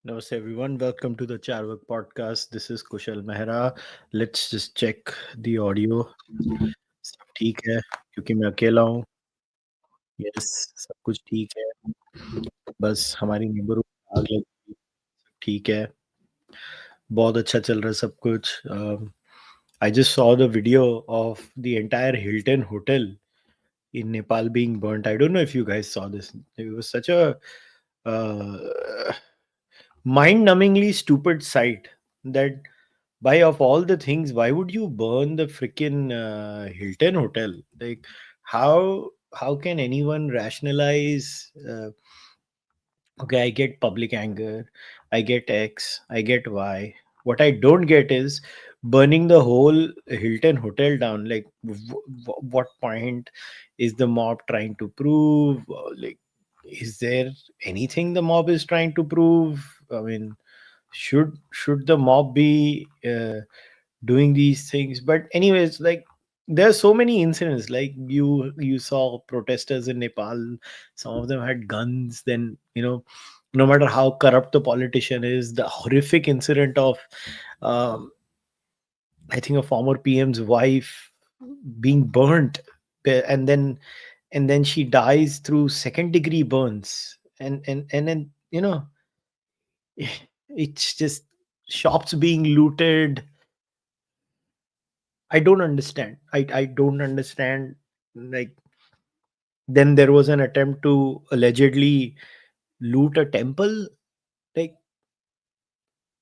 Namaste everyone. Welcome to the Cārvāka podcast. This is kushalmehra. Let's just check the audio. सब ठीक है क्योंकि मैं अकेला हूँ. यस, सब कुछ ठीक है. बस हमारी नेबरहुड आग लगी हुई, सब ठीक है. बहुत अच्छा चल रहा है सब कुछ. I just saw the video of the entire Hilton hotel in Nepal being burnt. I don't know if you guys saw this. It was such a uh, mind-numbingly stupid sight that why of all the things, why would you burn the freaking Hilton hotel? Like, how can anyone rationalize? Okay, I get public anger, I get X, I get Y. What I don't get is burning the whole Hilton hotel down. Like, what point is the mob trying to prove? Like, is there anything the mob is trying to prove? I mean, should the mob be doing these things? But anyways, like, there are so many incidents. Like, you saw protesters in Nepal, some of them had guns. Then, no matter how corrupt the politician is, the horrific incident of um, I think a former PM's wife being burnt, and then she dies through second degree burns. And then, it's just shops being looted. I don't understand. I don't understand. Like, then there was an attempt to allegedly loot a temple. Like,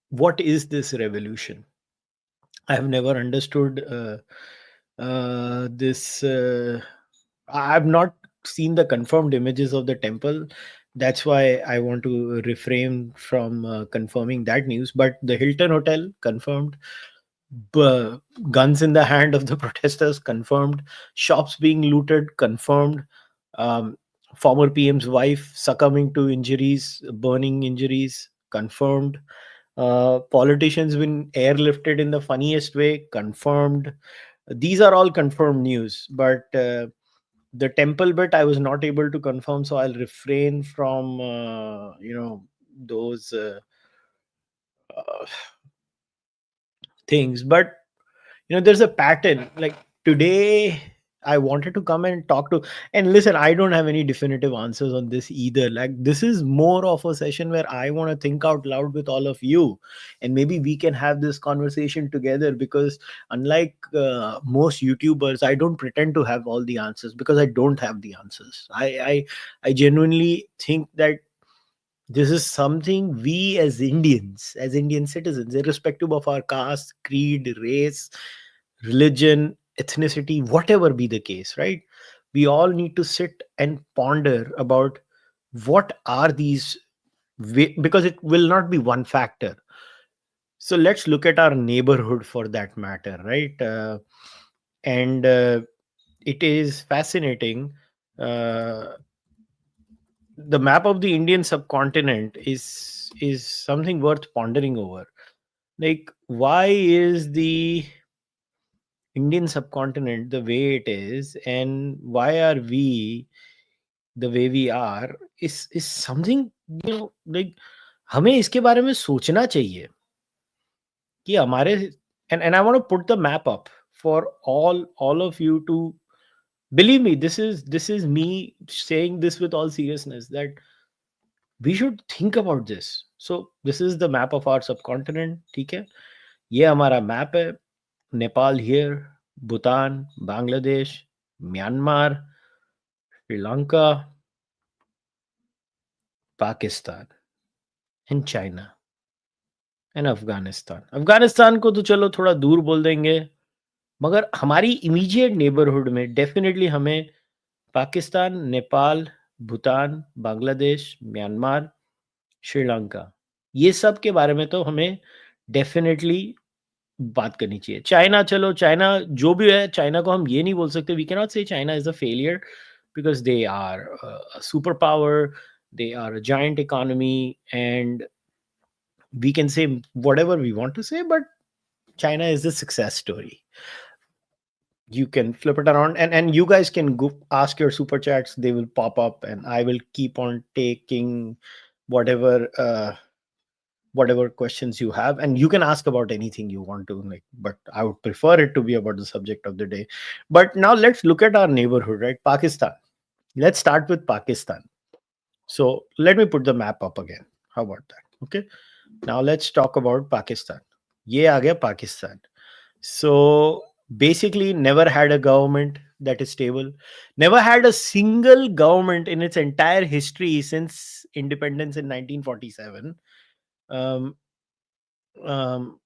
what is this revolution? I have never understood this. I've not seen the confirmed images of the temple. That's why I want to refrain from confirming that news. But the Hilton Hotel confirmed. b- Guns in the hand of the protesters confirmed. Shops being looted confirmed. um, Former PM's wife succumbing to injuries, burning injuries confirmed. Politicians been airlifted in the funniest way confirmed. These are all confirmed news, but the temple bit I was not able to confirm, so I'll refrain from those uh, things. But there's a pattern. Like, today I wanted to come and talk to, and listen, I don't have any definitive answers on this either. Like, this is more of a session where I want to think out loud with all of you, and maybe we can have this conversation together. Because unlike most YouTubers, I don't pretend to have all the answers, because I don't have the answers. I genuinely think that this is something we as Indians, as Indian citizens, irrespective of our caste, creed, race, religion, ethnicity, whatever be the case, right? We all need to sit and ponder about what are these, because it will not be one factor. So let's look at our neighborhood for that matter, right? And It is fascinating. Uh, the map of the Indian subcontinent is something worth pondering over. Like, why is the Indian subcontinent the way it is, and why are we the way we are? Is something, like, हमें इसके बारे में सोचना चाहिए कि हमारे, and I want to put the map up for all of you to believe me. This is me saying this with all seriousness, that we should think about this. So this is the map of our subcontinent. ठीक है, ये हमारा map है. Nepal here, Bhutan, Bangladesh, Myanmar, Sri Lanka, Pakistan, and China, and Afghanistan. Afghanistan को तो चलो थोड़ा दूर बोल देंगे, मगर हमारी इमीडिएट नेबरहुड में डेफिनेटली हमें पाकिस्तान, नेपाल, भूटान, बांग्लादेश, म्यांमार, श्रीलंका, ये सब के बारे में तो हमें डेफिनेटली बात करनी चाहिए. चाइना, चलो चाइना जो भी है, चाइना को हम ये नहीं बोल सकते. We can not say China is a failure, because they are super power, they are a giant economy, and we can say whatever we want to say, but China is a success story. You can flip it around, and you guys can go ask your super chats. They will pop up, and I will keep on taking whatever whatever questions you have, and you can ask about anything you want to, like, but I would prefer it to be about the subject of the day. But now let's look at our neighborhood, right? Pakistan. Let's start with Pakistan. So let me put the map up again. How about that? Okay. Now let's talk about Pakistan. Ye aa gaya Pakistan. So basically, never had a government that is stable, never had a single government in its entire history since independence in 1947. Um, um,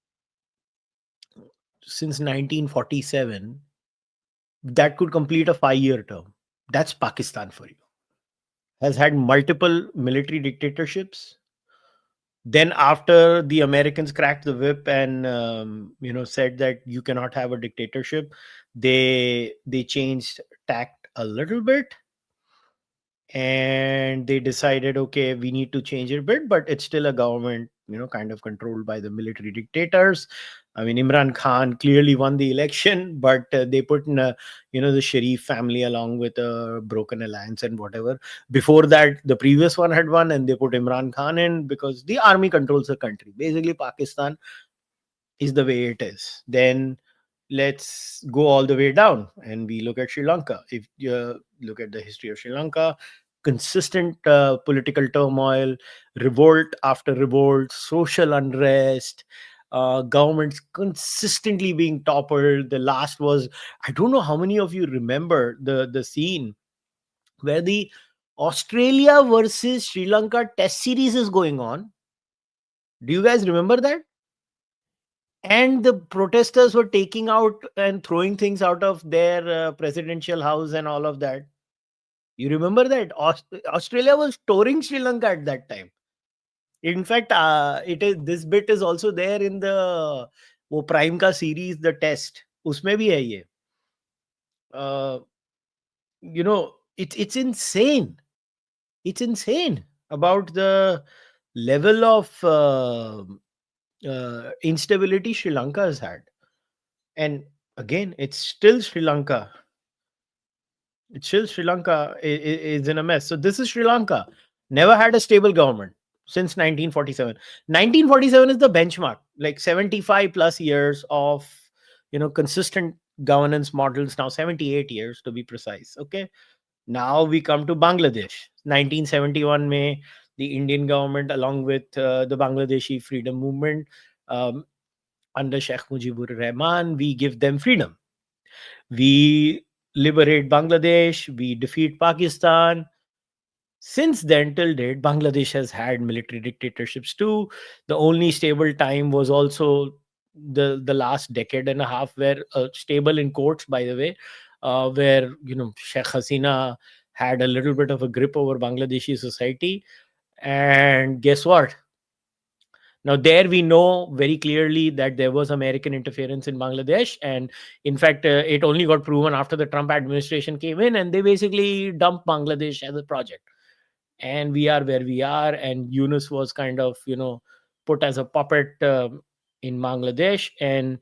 since 1947, that could complete a 5 year term. That's Pakistan for you. Has had multiple military dictatorships. Then, after the Americans cracked the whip and said that you cannot have a dictatorship, they changed tact a little bit, and they decided, okay, we need to change it a bit, but it's still a government, kind of controlled by the military dictators. I mean, Imran Khan clearly won the election, but they put in the Sharif family along with a broken alliance and whatever. Before that, the previous one had won, and they put Imran Khan in because the army controls the country. Basically, Pakistan is the way it is. Then let's go all the way down and we look at Sri Lanka. If you look at the history of Sri Lanka, consistent political turmoil, revolt after revolt, social unrest, governments consistently being toppled. The last was, I don't know how many of you remember the scene where the Australia versus Sri Lanka test series is going on. Do you guys remember that? And the protesters were taking out and throwing things out of their presidential house and all of that. You remember that Australia was touring Sri Lanka at that time. In fact, it is, this bit is also there in the वो prime का series, the test, उसमें भी है ये. uh, it's insane. It's insane about the level of instability Sri Lanka has had. And again, it's still Sri Lanka. It's still Sri Lanka is in a mess. So this is Sri Lanka. Never had a stable government since 1947. 1947 is the benchmark. Like 75 plus years of consistent governance models. Now 78 years to be precise. Okay. Now we come to Bangladesh. 1971 May, the Indian government, along with the Bangladeshi freedom movement, um, under Sheikh Mujibur Rahman, we give them freedom. We liberate Bangladesh, we defeat Pakistan. Since then till date, Bangladesh has had military dictatorships too. The only stable time was also the last decade and a half, where stable in quotes, by the way, where Sheikh Hasina had a little bit of a grip over Bangladeshi society. And guess what? Now, there we know very clearly that there was American interference in Bangladesh. And in fact, it only got proven after the Trump administration came in and they basically dumped Bangladesh as a project. And we are where we are. And Yunus was kind of, put as a puppet in Bangladesh. And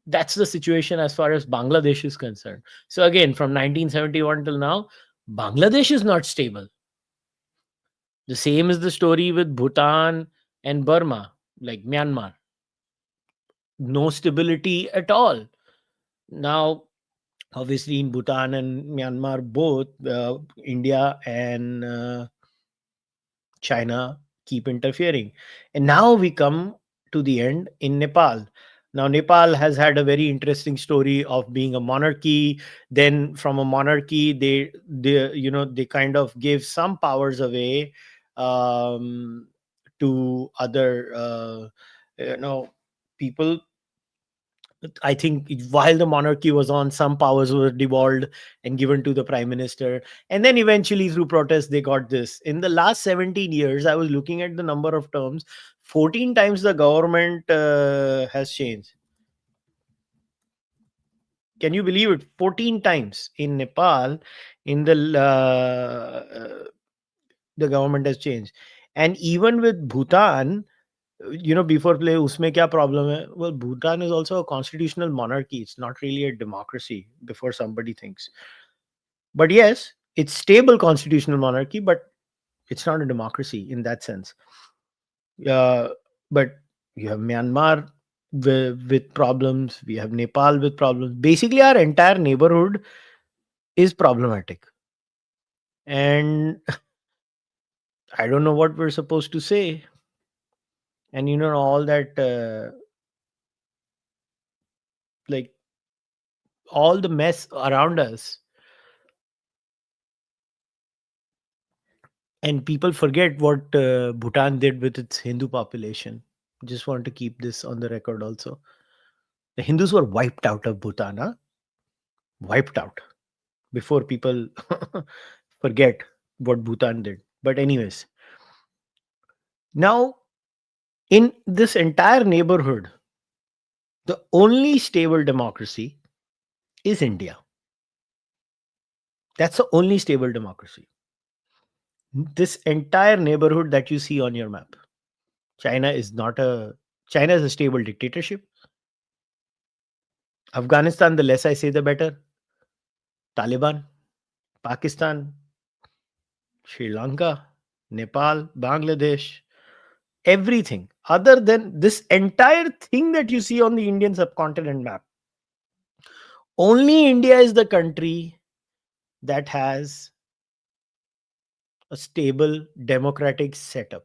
that's the situation as far as Bangladesh is concerned. So again, from 1971 till now, Bangladesh is not stable. The same is the story with Bhutan and Burma, like Myanmar. No stability at all. Now, obviously, in Bhutan and Myanmar, both India and China keep interfering. And now we come to the end in Nepal. Now, Nepal has had a very interesting story of being a monarchy. Then, from a monarchy, they kind of gave some powers away um, to other people. I think while the monarchy was on, some powers were devolved and given to the prime minister. And then eventually, through protest, they got this. In the last 17 years, I was looking at the number of terms. 14 times the government has changed. Can you believe it? 14 times in Nepal, in the government has changed. And even with Bhutan, before play, usme kya problem hai? Well, Bhutan is also a constitutional monarchy. It's not really a democracy, before somebody thinks. But yes, it's stable constitutional monarchy, but it's not a democracy in that sense. Uh, but you have Myanmar with problems. We have Nepal with problems. Basically, our entire neighborhood is problematic. And I don't know what we're supposed to say. And all that, like all the mess around us. And people forget what Bhutan did with its Hindu population. Just want to keep this on the record also. The Hindus were wiped out of Bhutan, huh? Wiped out before people forget what Bhutan did. But, anyways, now in this entire neighborhood, the only stable democracy is India. That's the only stable democracy. This entire neighborhood that you see on your map, China is not a China is a stable dictatorship. Afghanistan, the less I say, the better. Taliban, Pakistan, Sri Lanka, Nepal, Bangladesh, everything other than this entire thing that you see on the Indian subcontinent map. Only India is the country that has a stable democratic setup.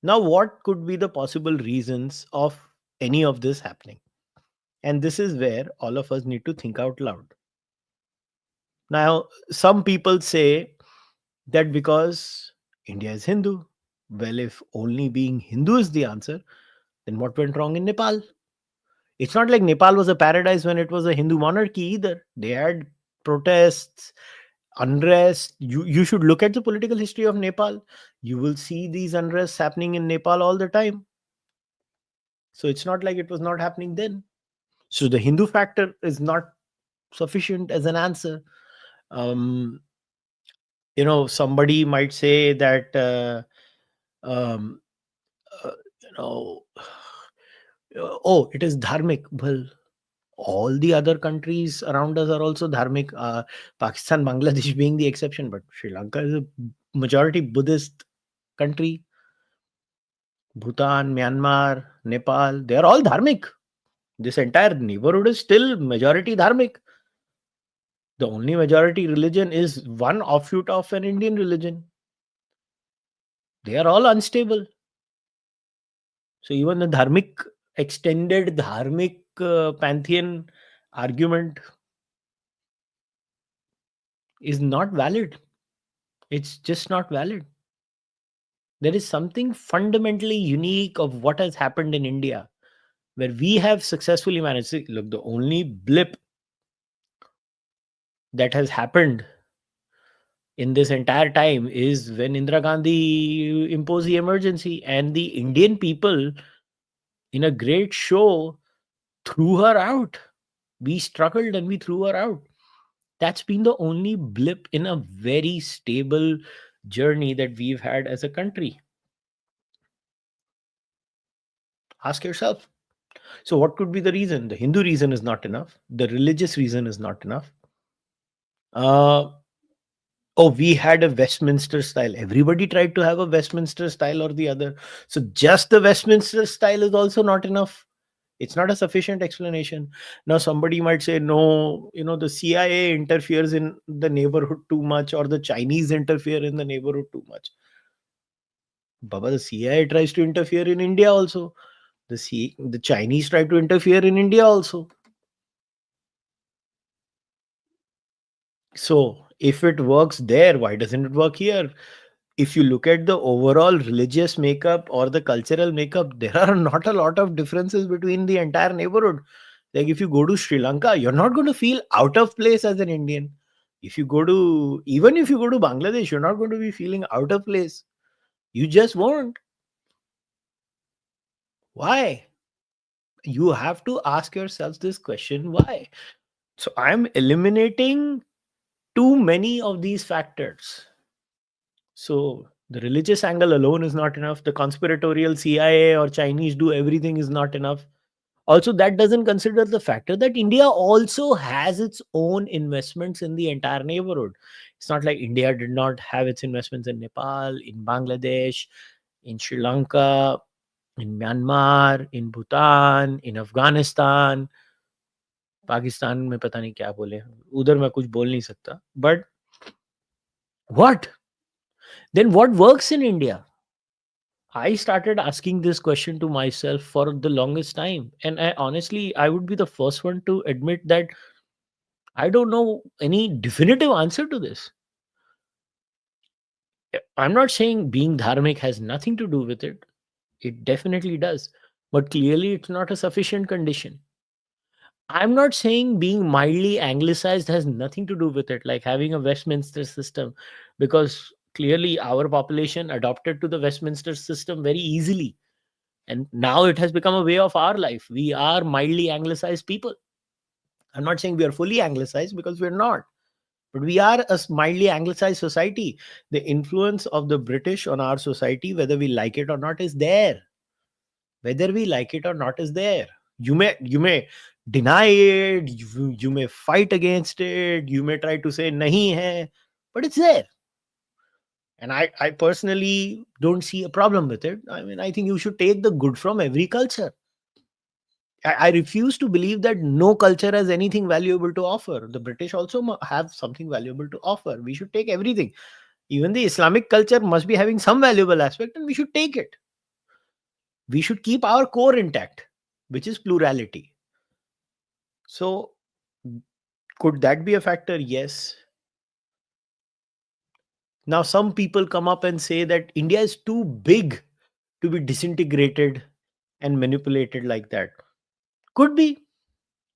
Now, what could be the possible reasons of any of this happening? And this is where all of us need to think out loud. Now, some people say that because India is Hindu, well, if only being Hindu is the answer, then what went wrong in Nepal? It's not like Nepal was a paradise when it was a Hindu monarchy either. They had protests, unrest. You should look at the political history of Nepal. You will see these unrests happening in Nepal all the time. So it's not like it was not happening then. So the Hindu factor is not sufficient as an answer. Um, Somebody might say that um, uh, you know, oh, it is dharmic. Well, all the other countries around us are also dharmic. Pakistan, Bangladesh being the exception, but Sri Lanka is a majority Buddhist country. Bhutan, Myanmar, Nepal, they are all dharmic. This entire neighborhood is still majority dharmic. The only majority religion is one offshoot of an Indian religion. They are all unstable. So even the dharmic, extended dharmic pantheon argument is not valid. It's just not valid. There is something fundamentally unique of what has happened in India, where we have successfully managed. See, look, the only blip that has happened in this entire time is when Indira Gandhi imposed the emergency, and the Indian people, in a great show, threw her out. We struggled and we threw her out. That's been the only blip in a very stable journey that we've had as a country. Ask yourself. So, what could be the reason? The Hindu reason is not enough. The religious reason is not enough. Uh, oh, we had a Westminster style. Everybody tried to have a Westminster style or the other. So, just the Westminster style is also not enough. It's not a sufficient explanation. Now, somebody might say, no, the CIA interferes in the neighborhood too much, or the Chinese interfere in the neighborhood too much. Baba, the CIA tries to interfere in India also. The Chinese try to interfere in India also. So, if it works there, why doesn't it work here? If you look at the overall religious makeup or the cultural makeup, there are not a lot of differences between the entire neighborhood. Like if you go to Sri Lanka, you're not going to feel out of place as an Indian. Even if you go to Bangladesh, you're not going to be feeling out of place. You just won't. Why? You have to ask yourselves this question, why? So I'm eliminating too many of these factors. So the religious angle alone is not enough. The conspiratorial CIA or Chinese do everything is not enough. Also, that doesn't consider the factor that India also has its own investments in the entire neighborhood. It's not like India did not have its investments in Nepal, in Bangladesh, in Sri Lanka, in Myanmar, in Bhutan, in Afghanistan. Pakistan में पता नहीं क्या बोले, उधर मैं कुछ बोल नहीं सकता. But what? Then what works in India? I started asking this question to myself for the longest time. And I honestly, I would be the first one to admit that I don't know any definitive answer to this. I'm not saying being dharmic has nothing to do with it. It definitely does. But clearly, it's not a sufficient condition. I'm not saying being mildly anglicized has nothing to do with it, like having a Westminster system, because clearly our population adopted to the Westminster system very easily. And now it has become a way of our life. We are mildly anglicized people. I'm not saying we are fully anglicized because we're not, but we are a mildly anglicized society. The influence of the British on our society, whether we like it or not, is there. Whether we like it or not, is there. You may deny it, you may fight against it, you may try to say nahi hai, but it's there. And I personally don't see a problem with it. I mean, I think you should take the good from every culture. I refuse to believe that no culture has anything valuable to offer. The British also have something valuable to offer. We should take everything. Even the Islamic culture must be having some valuable aspect, and we should take it. We should keep our core intact, which is plurality. So, could that be a factor? Yes. Now, some people come up and say that India is too big to be disintegrated and manipulated like that. Could be.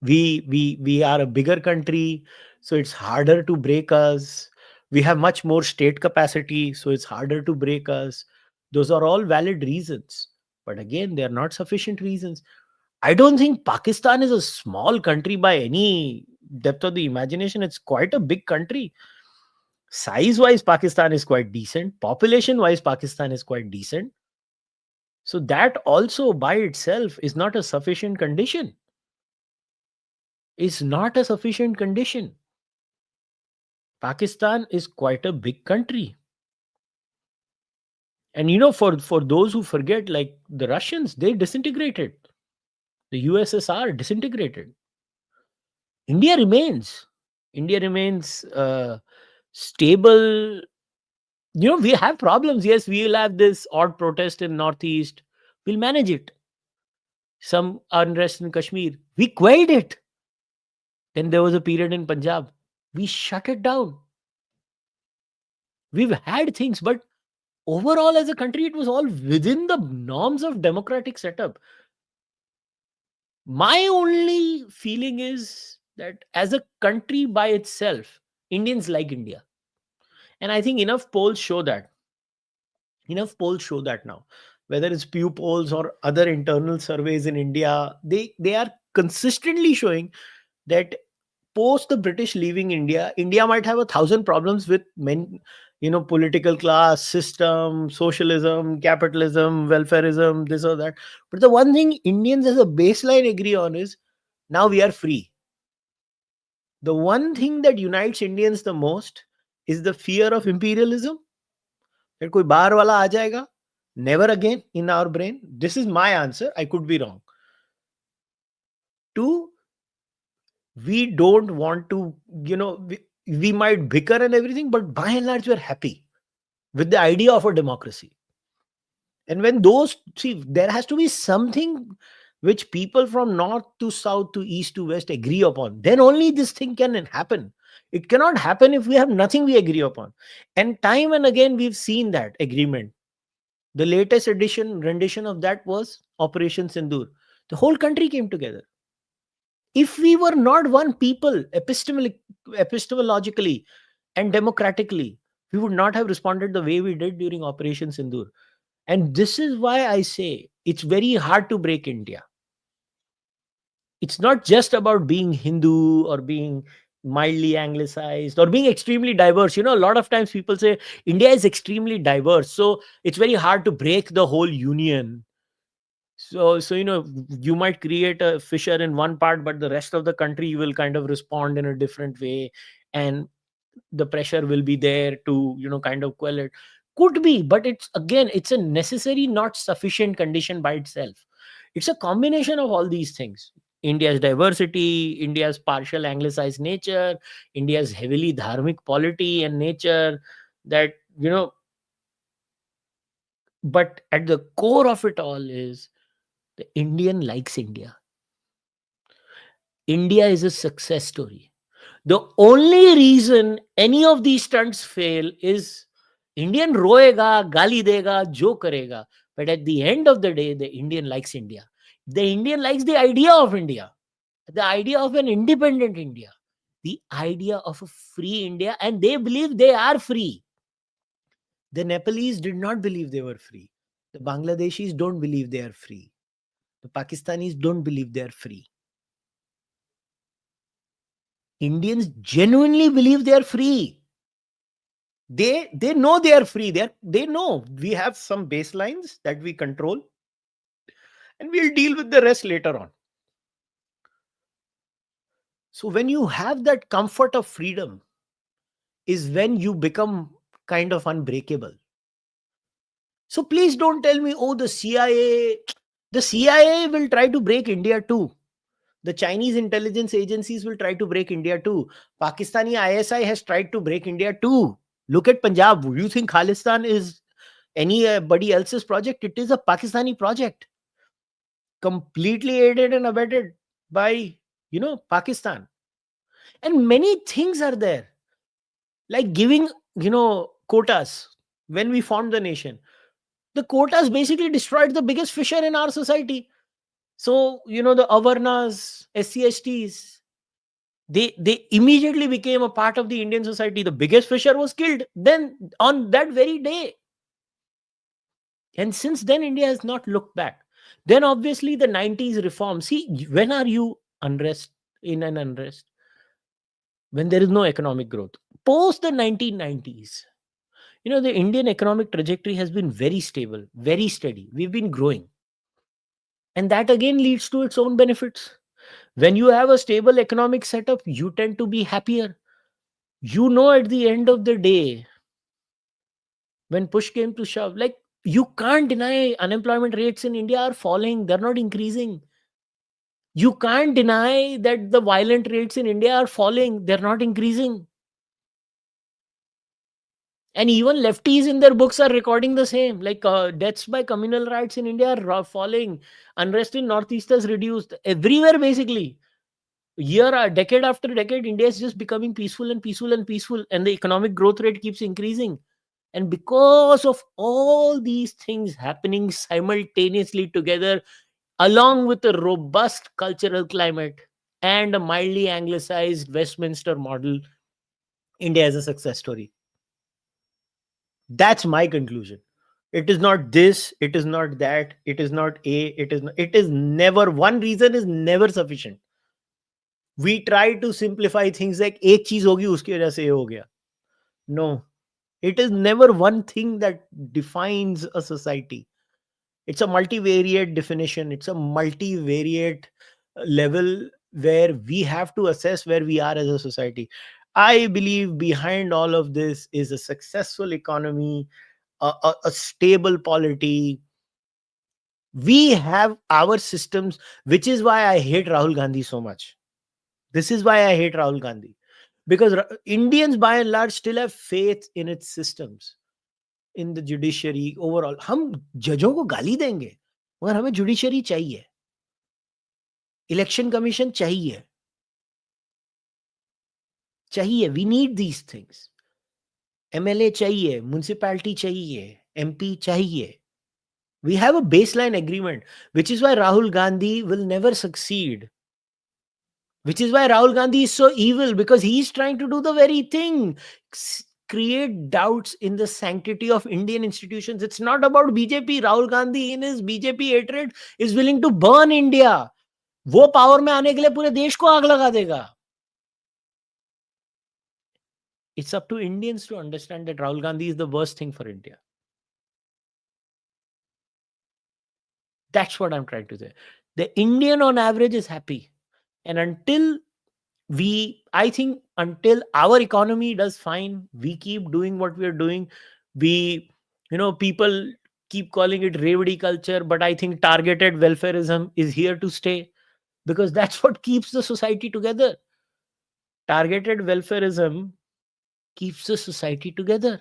We are a bigger country, so it's harder to break us. We have much more state capacity, so it's harder to break us. Those are all valid reasons, but again, they are not sufficient reasons. I don't think Pakistan is a small country by any depth of the imagination. It's quite a big country. Size wise, Pakistan is quite decent. Population wise, Pakistan is quite decent. So that also by itself is not a sufficient condition. Is not a sufficient condition. Pakistan is quite a big country. And for those who forget, like the Russians, they disintegrated. The USSR disintegrated. India remains. India remains stable. We have problems. Yes, we'll have this odd protest in Northeast. We'll manage it. Some unrest in Kashmir. We quelled it. Then there was a period in Punjab. We shut it down. We've had things, but overall as a country, it was all within the norms of democratic setup. My only feeling is that as a country by itself, Indians like India. And I think enough polls show that now, whether it's Pew polls or other internal surveys in India, they are consistently showing that post the British leaving India, India might have 1,000 problems with political class, system, socialism, capitalism, welfareism, this or that. But the one thing Indians as a baseline agree on is now we are free. The one thing that unites Indians the most is the fear of imperialism. That कोई बाहर वाला आ जाएगा. Never again in our brain. This is my answer. I could be wrong. Two, we don't want to, we might bicker and everything, but by and large, we're happy with the idea of a democracy. And when there has to be something which people from north to south to east to west agree upon. Then only this thing can happen. It cannot happen if we have nothing we agree upon. And time and again, we've seen that agreement. The latest rendition of that was Operation Sindoor. The whole country came together. If we were not one people epistemologically and democratically, we would not have responded the way we did during Operation Sindoor. And this is why I say it's very hard to break India. It's not just about being Hindu or being mildly anglicized or being extremely diverse. A lot of times people say India is extremely diverse, so it's very hard to break the whole union. So you might create a fissure in one part, but the rest of the country will kind of respond in a different way, and the pressure will be there to kind of quell it. Could be, but it's, again, it's a necessary, not sufficient condition by itself. It's a combination of all these things: India's diversity, India's partial anglicized nature, India's heavily dharmic polity and nature, that, but at the core of it all is the Indian likes India. India is a success story. The only reason any of these stunts fail is Indian roega, gali dega, jo karega. But at the end of the day, the Indian likes India. The Indian likes the idea of India, the idea of an independent India, the idea of a free India, and they believe they are free. The Nepalese did not believe they were free. The Bangladeshis don't believe they are free. The Pakistanis don't believe they are free. Indians genuinely believe they are free. They know they are free. They know we have some baselines that we control, and we'll deal with the rest later on. So when you have that comfort of freedom is when you become kind of unbreakable. So please don't tell me, oh, the CIA will try to break India too. The Chinese intelligence agencies will try to break India too. Pakistani ISI has tried to break India too. Look at Punjab. You think Khalistan is anybody else's project? It is a Pakistani project, completely aided and abetted by, Pakistan. And many things are there, like giving, quotas. When we formed the nation, the quotas basically destroyed the biggest fisher in our society. So, the Avarnas, SC/STs, they immediately became a part of the Indian society. The biggest fisher was killed then on that very day. And since then, India has not looked back. Then obviously the 90s reform. See, when are you in an unrest? When there is no economic growth. Post the 1990s, the Indian economic trajectory has been very stable, very steady. We've been growing. And that again leads to its own benefits. When you have a stable economic setup, you tend to be happier. At the end of the day, when push came to shove, like, you can't deny unemployment rates in India are falling, they're not increasing. You can't deny that the violent rates in India are falling, they're not increasing. And even lefties in their books are recording the same, like, deaths by communal riots in India are falling, unrest in Northeast has reduced, everywhere basically. Decade after decade, India is just becoming peaceful and peaceful and peaceful, and the economic growth rate keeps increasing. And because of all these things happening simultaneously together, along with a robust cultural climate and a mildly anglicized Westminster model, India is a success story. That's my conclusion. It is not this, it is not that, it is not it is never, one reason is never sufficient. We try to simplify things like एक चीज होगी उसकी वजह से ये हो गया. No, it is never one thing that defines a society. It's a multivariate definition. It's a multivariate level where we have to assess where we are as a society. I believe behind all of this is a successful economy, a stable polity. We have our systems, which is why I hate Rahul Gandhi so much. This is why I hate Rahul Gandhi. Because Indians by and large still have faith in its systems, in the judiciary overall. हम जजों को गाली देंगे मगर हमें judiciary चाहिए, election commission चाहिए, we need these things. MLA चाहिए, municipality चाहिए, MP चाहिए. We have a baseline agreement, which is why Rahul Gandhi will never succeed. Which is why Rahul Gandhi is so evil, because he's trying to do the very thing. Create doubts in the sanctity of Indian institutions. It's not about BJP. Rahul Gandhi in his BJP hatred is willing to burn India. वो power में आने के लिए पूरे देश को आग लगा देगा. It's up to Indians to understand that Rahul Gandhi is the worst thing for India. That's what I'm trying to say. The Indian on average is happy. And until until our economy does fine, we keep doing what we are doing, we People keep calling it revdi culture, but I think targeted welfareism is here to stay, because that's what keeps the society together. Targeted welfareism keeps the society together.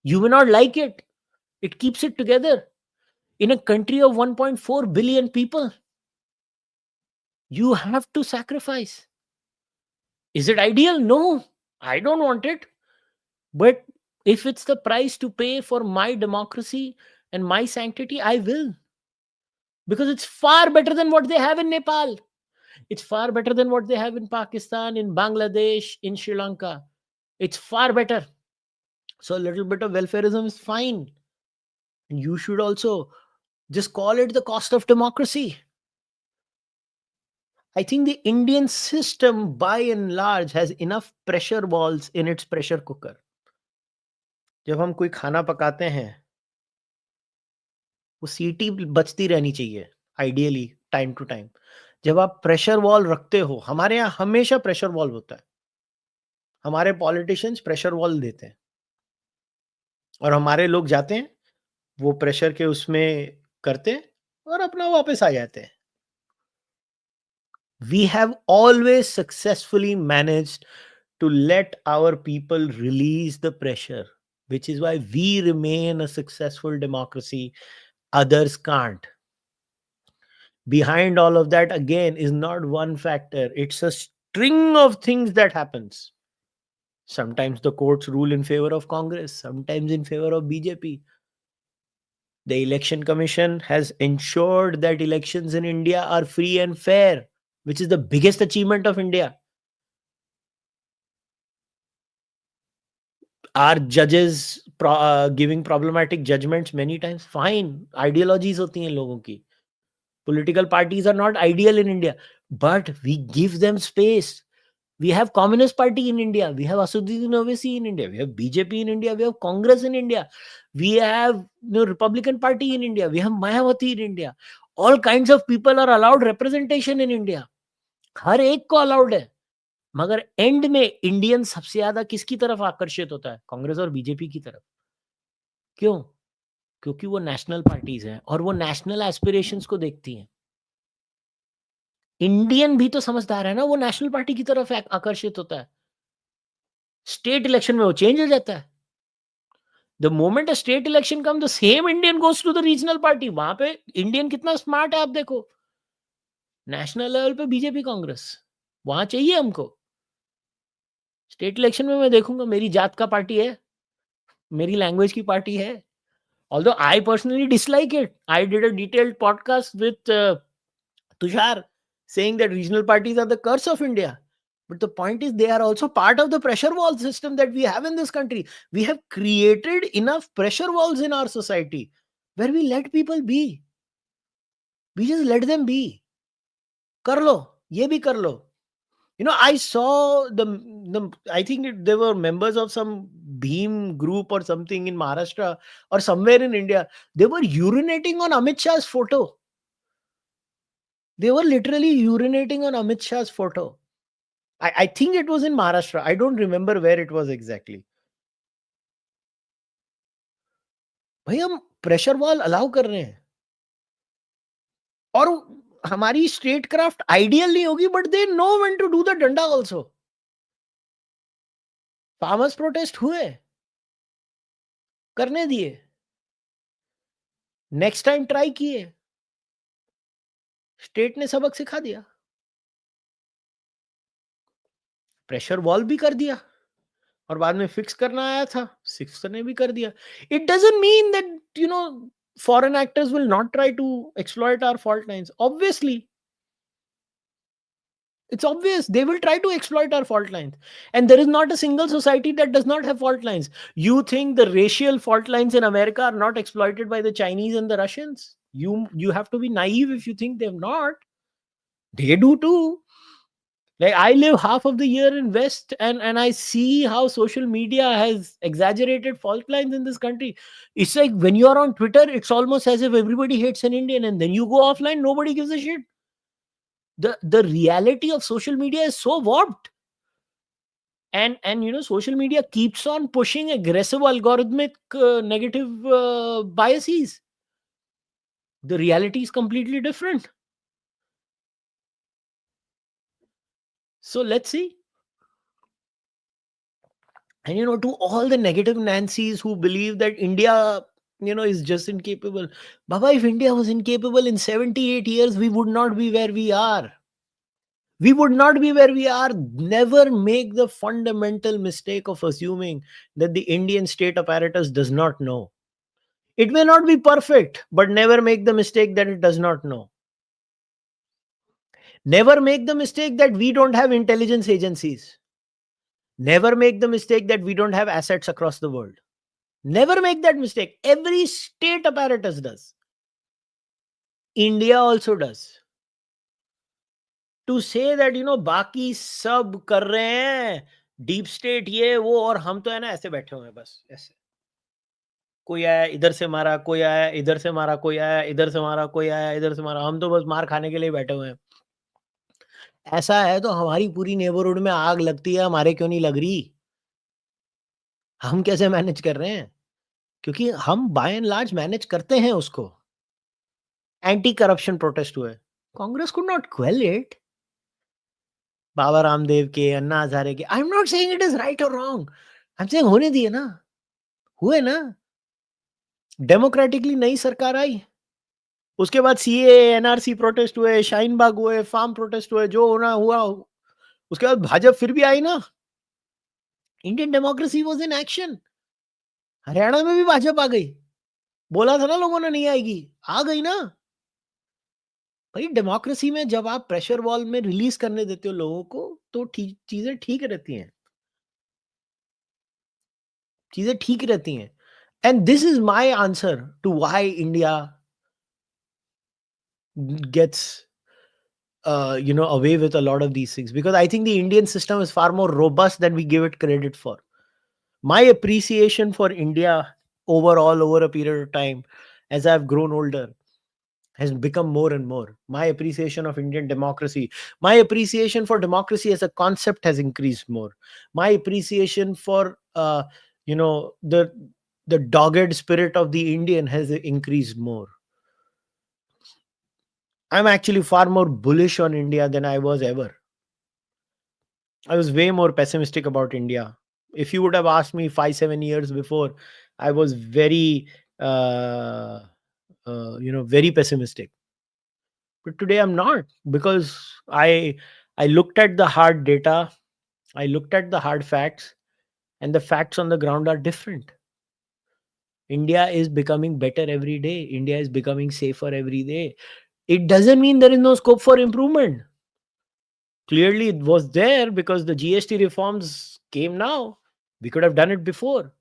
You may not like it, it keeps it together. In a country of 1.4 billion people, you have to sacrifice. Is it ideal? No, I don't want it. But if it's the price to pay for my democracy and my sanctity, I will. Because it's far better than what they have in Nepal. It's far better than what they have in Pakistan, in Bangladesh, in Sri Lanka. It's far better. So a little bit of welfareism is fine. And you should also just call it the cost of democracy. I think the Indian system by and large has enough pressure balls in its pressure cooker. जब हम कोई खाना पकाते हैं, वो सीटी बचती रहनी चाहिए आइडियली टाइम टू टाइम. जब आप प्रेशर वॉल रखते हो, हमारे यहाँ हमेशा प्रेशर वॉल होता है. हमारे पॉलिटिशियंस प्रेशर वॉल देते हैं और हमारे लोग जाते हैं, वो प्रेशर के उसमें करते हैं और अपना वापस आ जाते हैं. We have always successfully managed to let our people release the pressure, which is why we remain a successful democracy. Others can't. Behind all of that, again, is not one factor, it's a string of things that happens. Sometimes the courts rule in favor of Congress, sometimes in favor of BJP. The Election Commission has ensured that elections in India are free and fair, which is the biggest achievement of India. Are judges giving problematic judgments many times? Fine. Ideologies hoti hain logon ki. Political parties are not ideal in India, but we give them space. We have Communist Party in India. We have Asduddin Owaisi in India. We have BJP in India. We have Congress in India. We have Republican Party in India. We have Mayawati in India. All kinds of people are allowed representation in India. हर एक को allowed है. मगर and में Indian सबसे ज्यादा किसकी तरफ आकर्षित होता है? कांग्रेस और बीजेपी की तरफ. क्यों? क्योंकि वो नेशनल पार्टीज हैं और वो नेशनल एस्पिरेशंस को देखती हैं. इंडियन भी तो समझदार है ना, वो नेशनल पार्टी की तरफ आकर्षित होता है. स्टेट इलेक्शन में वो चेंज हो जाता है. The moment a state election come, the same Indian goes to the regional party. वहां पे इंडियन कितना स्मार्ट है आप देखो. नेशनल लेवल पे बीजेपी कांग्रेस, वहां चाहिए हमको. स्टेट इलेक्शन में मैं देखूंगा मेरी जात का पार्टी है, मेरी लैंग्वेज की पार्टी है. Although I personally dislike it. I did a detailed podcast with Tushar saying that regional parties are the curse of India. But the point is, they are also part of the pressure wall system that we have in this country. We have created enough pressure walls in our society where we let people be. We just let them be. Kar lo, ye bhi kar lo. I saw I think they were members of some Bhim group or something in Maharashtra or somewhere in India. They were urinating on Amit Shah's photo. They were literally urinating on Amit Shah's photo. I think it was in Maharashtra. I don't remember where it was exactly. भाई हम pressure wall allow कर रहे हैं और हमारी state craft ideal नहीं होगी, but they know when to do the डंडा ऑल्सो. फार्मर्स प्रोटेस्ट हुए, करने दिए, नेक्स्ट टाइम ट्राई किए, स्टेट ने सबक सिखा दिया, प्रेशर वॉल भी कर दिया और बाद में फिक्स करना आया था, फिक्स करने भी कर दिया. It doesn't mean that foreign actors will not try to exploit our fault lines. Obviously, it's obvious they will try to exploit our fault lines, and there is not a single society that does not have fault lines. You think the racial fault lines in America are not exploited by the Chinese and the Russians? You have to be naive if you think they've not. They do too. Like, I live half of the year in West, and I see how social media has exaggerated fault lines in this country. It's like when you are on Twitter, it's almost as if everybody hates an Indian, and then you go offline, nobody gives a shit. The reality of social media is so warped. And social media keeps on pushing aggressive algorithmic negative biases. The reality is completely different. So let's see. And to all the negative Nancys who believe that India, is just incapable. Baba, if India was incapable in 78 years, we would not be where we are. We would not be where we are. Never make the fundamental mistake of assuming that the Indian state apparatus does not know. It may not be perfect, but never make the mistake that it does not know. Never make the mistake that we don't have intelligence agencies. Never make the mistake that we don't have assets across the world. Never make that mistake. Every state apparatus does. India also does. To say that बाकी सब कर रहे हैं, deep state ये वो, और हम तो है ना ऐसे बैठे हुए हैं बस ऐसे. कोई आया इधर से मारा, कोई आया इधर से मारा, कोई आया इधर से मारा, कोई आया इधर से मारा, हम तो बस मार खाने के लिए बैठे हुए हैं. ऐसा है तो हमारी पूरी नेबरहुड में आग लगती है, हमारे क्यों नहीं लग रही? हम कैसे मैनेज कर रहे हैं? क्योंकि हम बाय एंड लार्ज मैनेज करते हैं उसको. एंटी करप्शन प्रोटेस्ट हुए. Congress could not quell it. Baba Ramdev के, अन्ना हजारे के. I am not saying it is right और रॉन्ग. आई एम सेइंग होने दिए ना. हुए ना. डेमोक्रेटिकली नई सरकार आई. उसके बाद सीए, एनआरसी प्रोटेस्ट हुए, शाहीन बाग हुए, फार्म प्रोटेस्ट हुए, जो होना हुआ. उसके बाद भाजपा फिर भी आई ना. Indian democracy was in action. Haryana में भी भाजपा आ गई. बोला था ना लोगों ने नहीं आएगी, आ गई ना. भाई डेमोक्रेसी में जब आप प्रेशर वॉल में रिलीज करने देते हो लोगों को, तो चीजें ठीक रहती हैं. चीजें ठीक रहती हैं. And this is my answer to why India gets away with a lot of these things, because I think the Indian system is far more robust than we give it credit for. My appreciation for India overall over a period of time, as I've grown older, has become more and more. My appreciation of Indian democracy, my appreciation for democracy as a concept has increased more. My appreciation for the dogged spirit of the Indian has increased more. I'm actually far more bullish on India than I was ever. I was way more pessimistic about India. If you would have asked me 5-7 years before, I was very, very pessimistic. But today I'm not, because I looked at the hard data, I looked at the hard facts, and the facts on the ground are different. India is becoming better every day. India is becoming safer every day. It doesn't mean there is no scope for improvement. Clearly it was there, because the GST reforms came now. We could have done it before.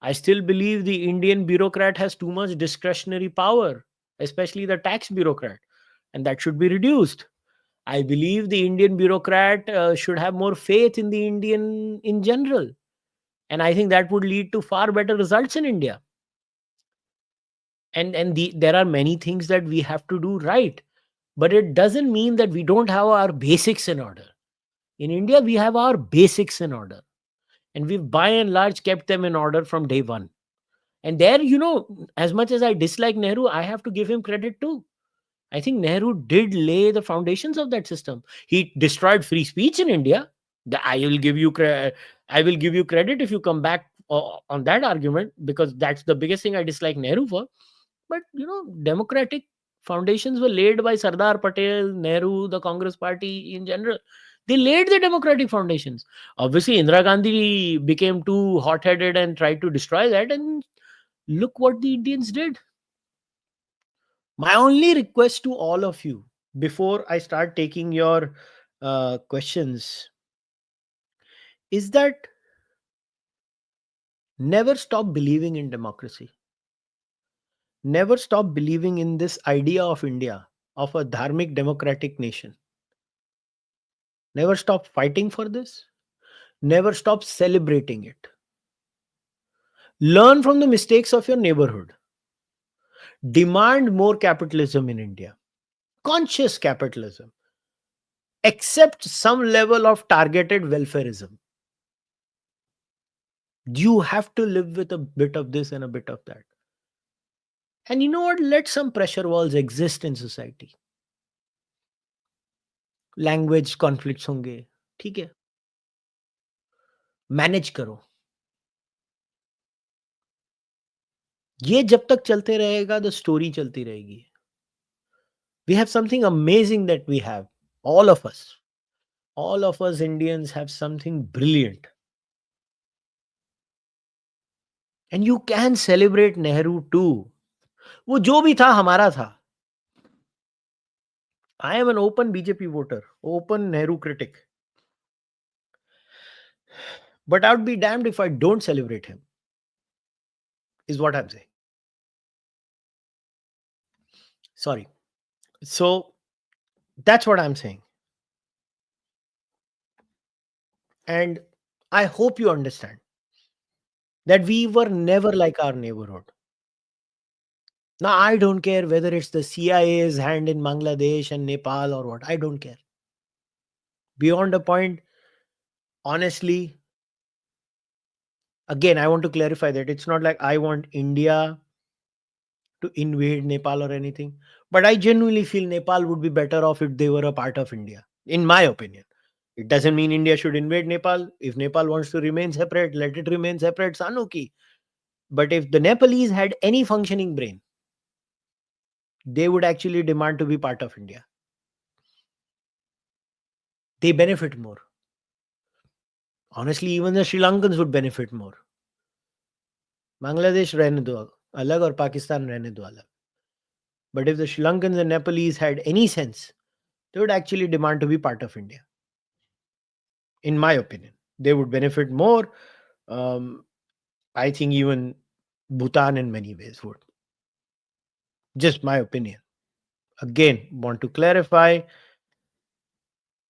I still believe the Indian bureaucrat has too much discretionary power, especially the tax bureaucrat, and that should be reduced. I believe the Indian bureaucrat should have more faith in the Indian in general, and I think that would lead to far better results in India. There are many things that we have to do right, but it doesn't mean that we don't have our basics in order. In India, we have our basics in order, and we've by and large kept them in order from day one. And there, as much as I dislike Nehru, I have to give him credit too. I think Nehru did lay the foundations of that system. He destroyed free speech in India. I will give you credit if you come back on that argument, because that's the biggest thing I dislike Nehru for. But democratic foundations were laid by Sardar Patel, Nehru, the Congress Party in general. They laid the democratic foundations. Obviously, Indira Gandhi became too hot-headed and tried to destroy that, and look what the Indians did. My only request to all of you, before I start taking your questions, is that never stop believing in democracy. Never stop believing in this idea of India, of a dharmic democratic nation. Never stop fighting for this. Never stop celebrating it. Learn from the mistakes of your neighborhood. Demand more capitalism in India. Conscious capitalism. Accept some level of targeted welfareism. You have to live with a bit of this and a bit of that. And you know what? Let some pressure walls exist in society. Language conflicts होंगे, ठीक है? Manage करो। ये जब तक चलते रहेगा the story चलती रहेगी। We have something amazing that we have, all of us. All of us Indians have something brilliant and you can celebrate Nehru too. वो जो भी था हमारा था। I am an open BJP voter, open Nehru critic, but I would be damned if I don't celebrate him, is what I am saying. Sorry. So that's what I am saying, and I hope you understand that we were never like our neighborhood. Now, I don't care whether it's the CIA's hand in Bangladesh and Nepal or what. I don't care. Beyond a point, honestly, again, I want to clarify that it's not like I want India to invade Nepal or anything. But I genuinely feel Nepal would be better off if they were a part of India, in my opinion. It doesn't mean India should invade Nepal. If Nepal wants to remain separate, let it remain separate, Sanuki. But if the Nepalese had any functioning brain, they would actually demand to be part of India. They benefit more. Honestly, even the Sri Lankans would benefit more. Bangladesh रहने दो अलग और Pakistan रहने दो अलग. But if the Sri Lankans and Nepalese had any sense, they would actually demand to be part of India. In my opinion, they would benefit more. Um, I think even Bhutan in many ways would. Just my opinion. Again, want to clarify,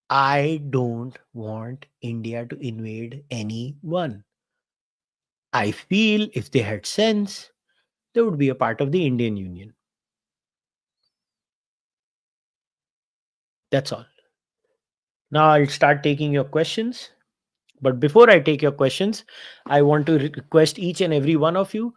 I don't want India to invade anyone. I feel if they had sense, they would be a part of the Indian Union. That's all. Now I'll start taking your questions. But before I take your questions, I want to request each and every one of you.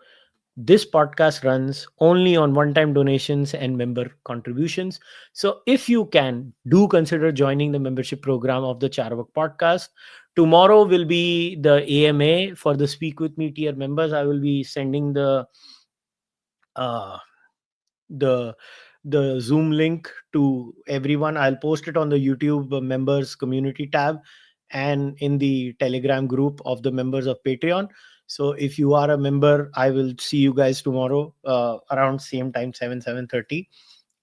This podcast runs only on one time donations and member contributions. So if you can, do consider joining the membership program of the Cārvāka podcast. Tomorrow will be the AMA for the Speak With Me tier members. I will be sending uh, the the Zoom link to everyone. I'll post it on the YouTube members community tab and in the Telegram group of the members of Patreon. So if you are a member, I will see you guys tomorrow around same time 7:30.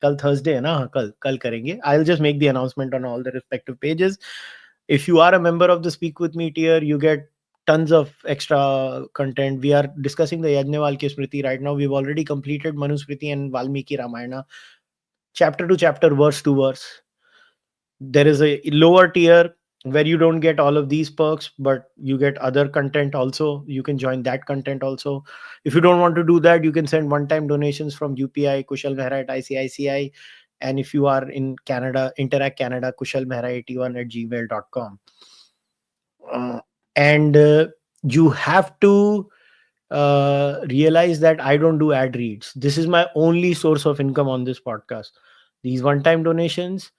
कल Thursday है ना? हाँ, कल करेंगे. I'll just make the announcement on all the respective pages. If you are a member of the Speak With Me tier, you get tons of extra content. We are discussing the Yajnavalkya Smriti right now. We've already completed Manusmriti and Valmiki Ramayana, chapter to chapter, verse to verse. There is a lower tier where you don't get all of these perks, but you get other content also. You can join that content also. If you don't want to do that, you can send one-time donations from UPI, kushalmehra at ICICI. And if you are in Canada, Interac Canada, kushalmehra81 at gmail.com. And you have to realize that I don't do ad reads. This is my only source of income on this podcast. These one-time donations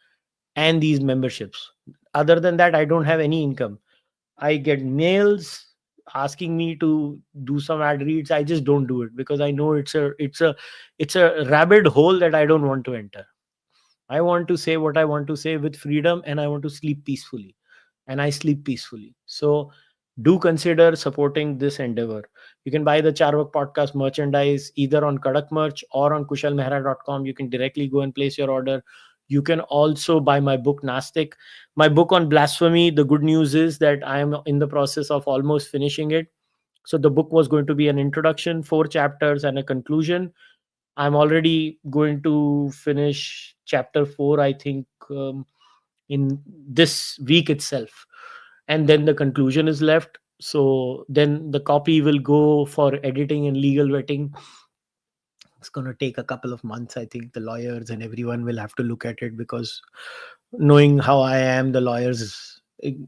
and these memberships. Other than that, I don't have any income. I get mails asking me to do some ad reads. I just don't do it because I know it's a rabbit hole that I don't want to enter. I want to say what I want to say with freedom, and I want to sleep peacefully, and I sleep peacefully. So do consider supporting this endeavor. You can buy the Cārvāka podcast merchandise either on Kadak Merch or on kushalmehra.com. You can directly go and place your order. You can also buy my book Nastic, my book on blasphemy. The good news is that I am in the process of almost finishing it. So the book was going to be an introduction, 4 chapters, and a conclusion. I'm already going to finish chapter 4, I think, in this week itself. And then the conclusion is left. So then the copy will go for editing and legal vetting. It's going to take a couple of months. I think the lawyers and everyone will have to look at it because knowing how I am, the lawyers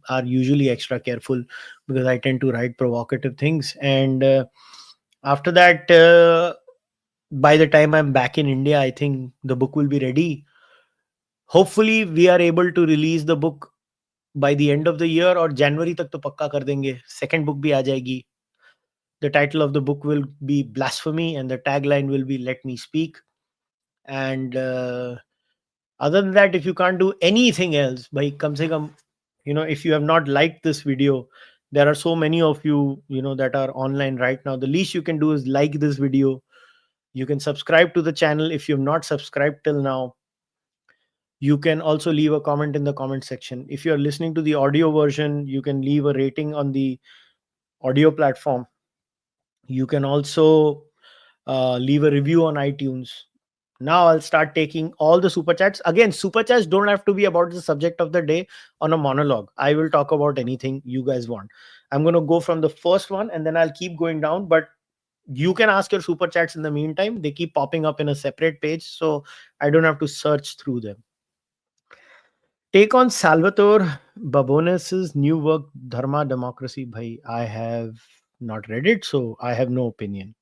are usually extra careful because I tend to write provocative things. And after that, by the time I'm back in India, I think the book will be ready. Hopefully, we are able to release the book by the end of the year, और जनवरी तक तो पक्का कर देंगे. Second book भी आ जाएगी. The title of the book will be Blasphemy, and the tagline will be Let Me Speak. And other than that, if you can't do anything else, by kam se kam, if you have not liked this video, there are so many of you, that are online right now. The least you can do is like this video. You can subscribe to the channel if you have not subscribed till now. You can also leave a comment in the comment section. If you're listening to the audio version, you can leave a rating on the audio platform. You can also leave a review on iTunes. Now I'll start taking all the super chats. Again, super chats don't have to be about the subject of the day on a monologue. I will talk about anything you guys want. I'm going to go from the first one and then I'll keep going down. But you can ask your super chats in the meantime. They keep popping up in a separate page, so I don't have to search through them. Take on Salvatore Babones's new work, Dharma Democracy. Bhai, I have not read it, so I have no opinion.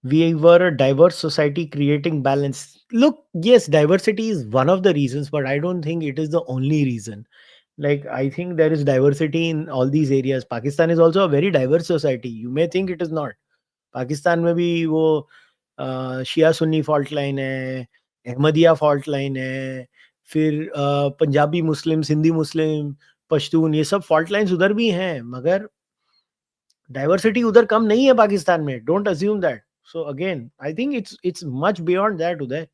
We were a diverse society creating balance. Look, yes, diversity is one of the reasons, but I don't think it is the only reason. Like, I think there is diversity in all these areas. Pakistan is also a very diverse society. You may think it is not. Pakistan में भी वो शिया Sunni fault line है, Ahmadiyya fault line है, फिर पंजाबी मुस्लिम, सिंधी मुस्लिम, पश्तून, ये सब fault lines उधर भी हैं, मगर डाइवर्सिटी उधर कम नहीं है पाकिस्तान में. Don't assume that. So again, I think it's much beyond that, Uday.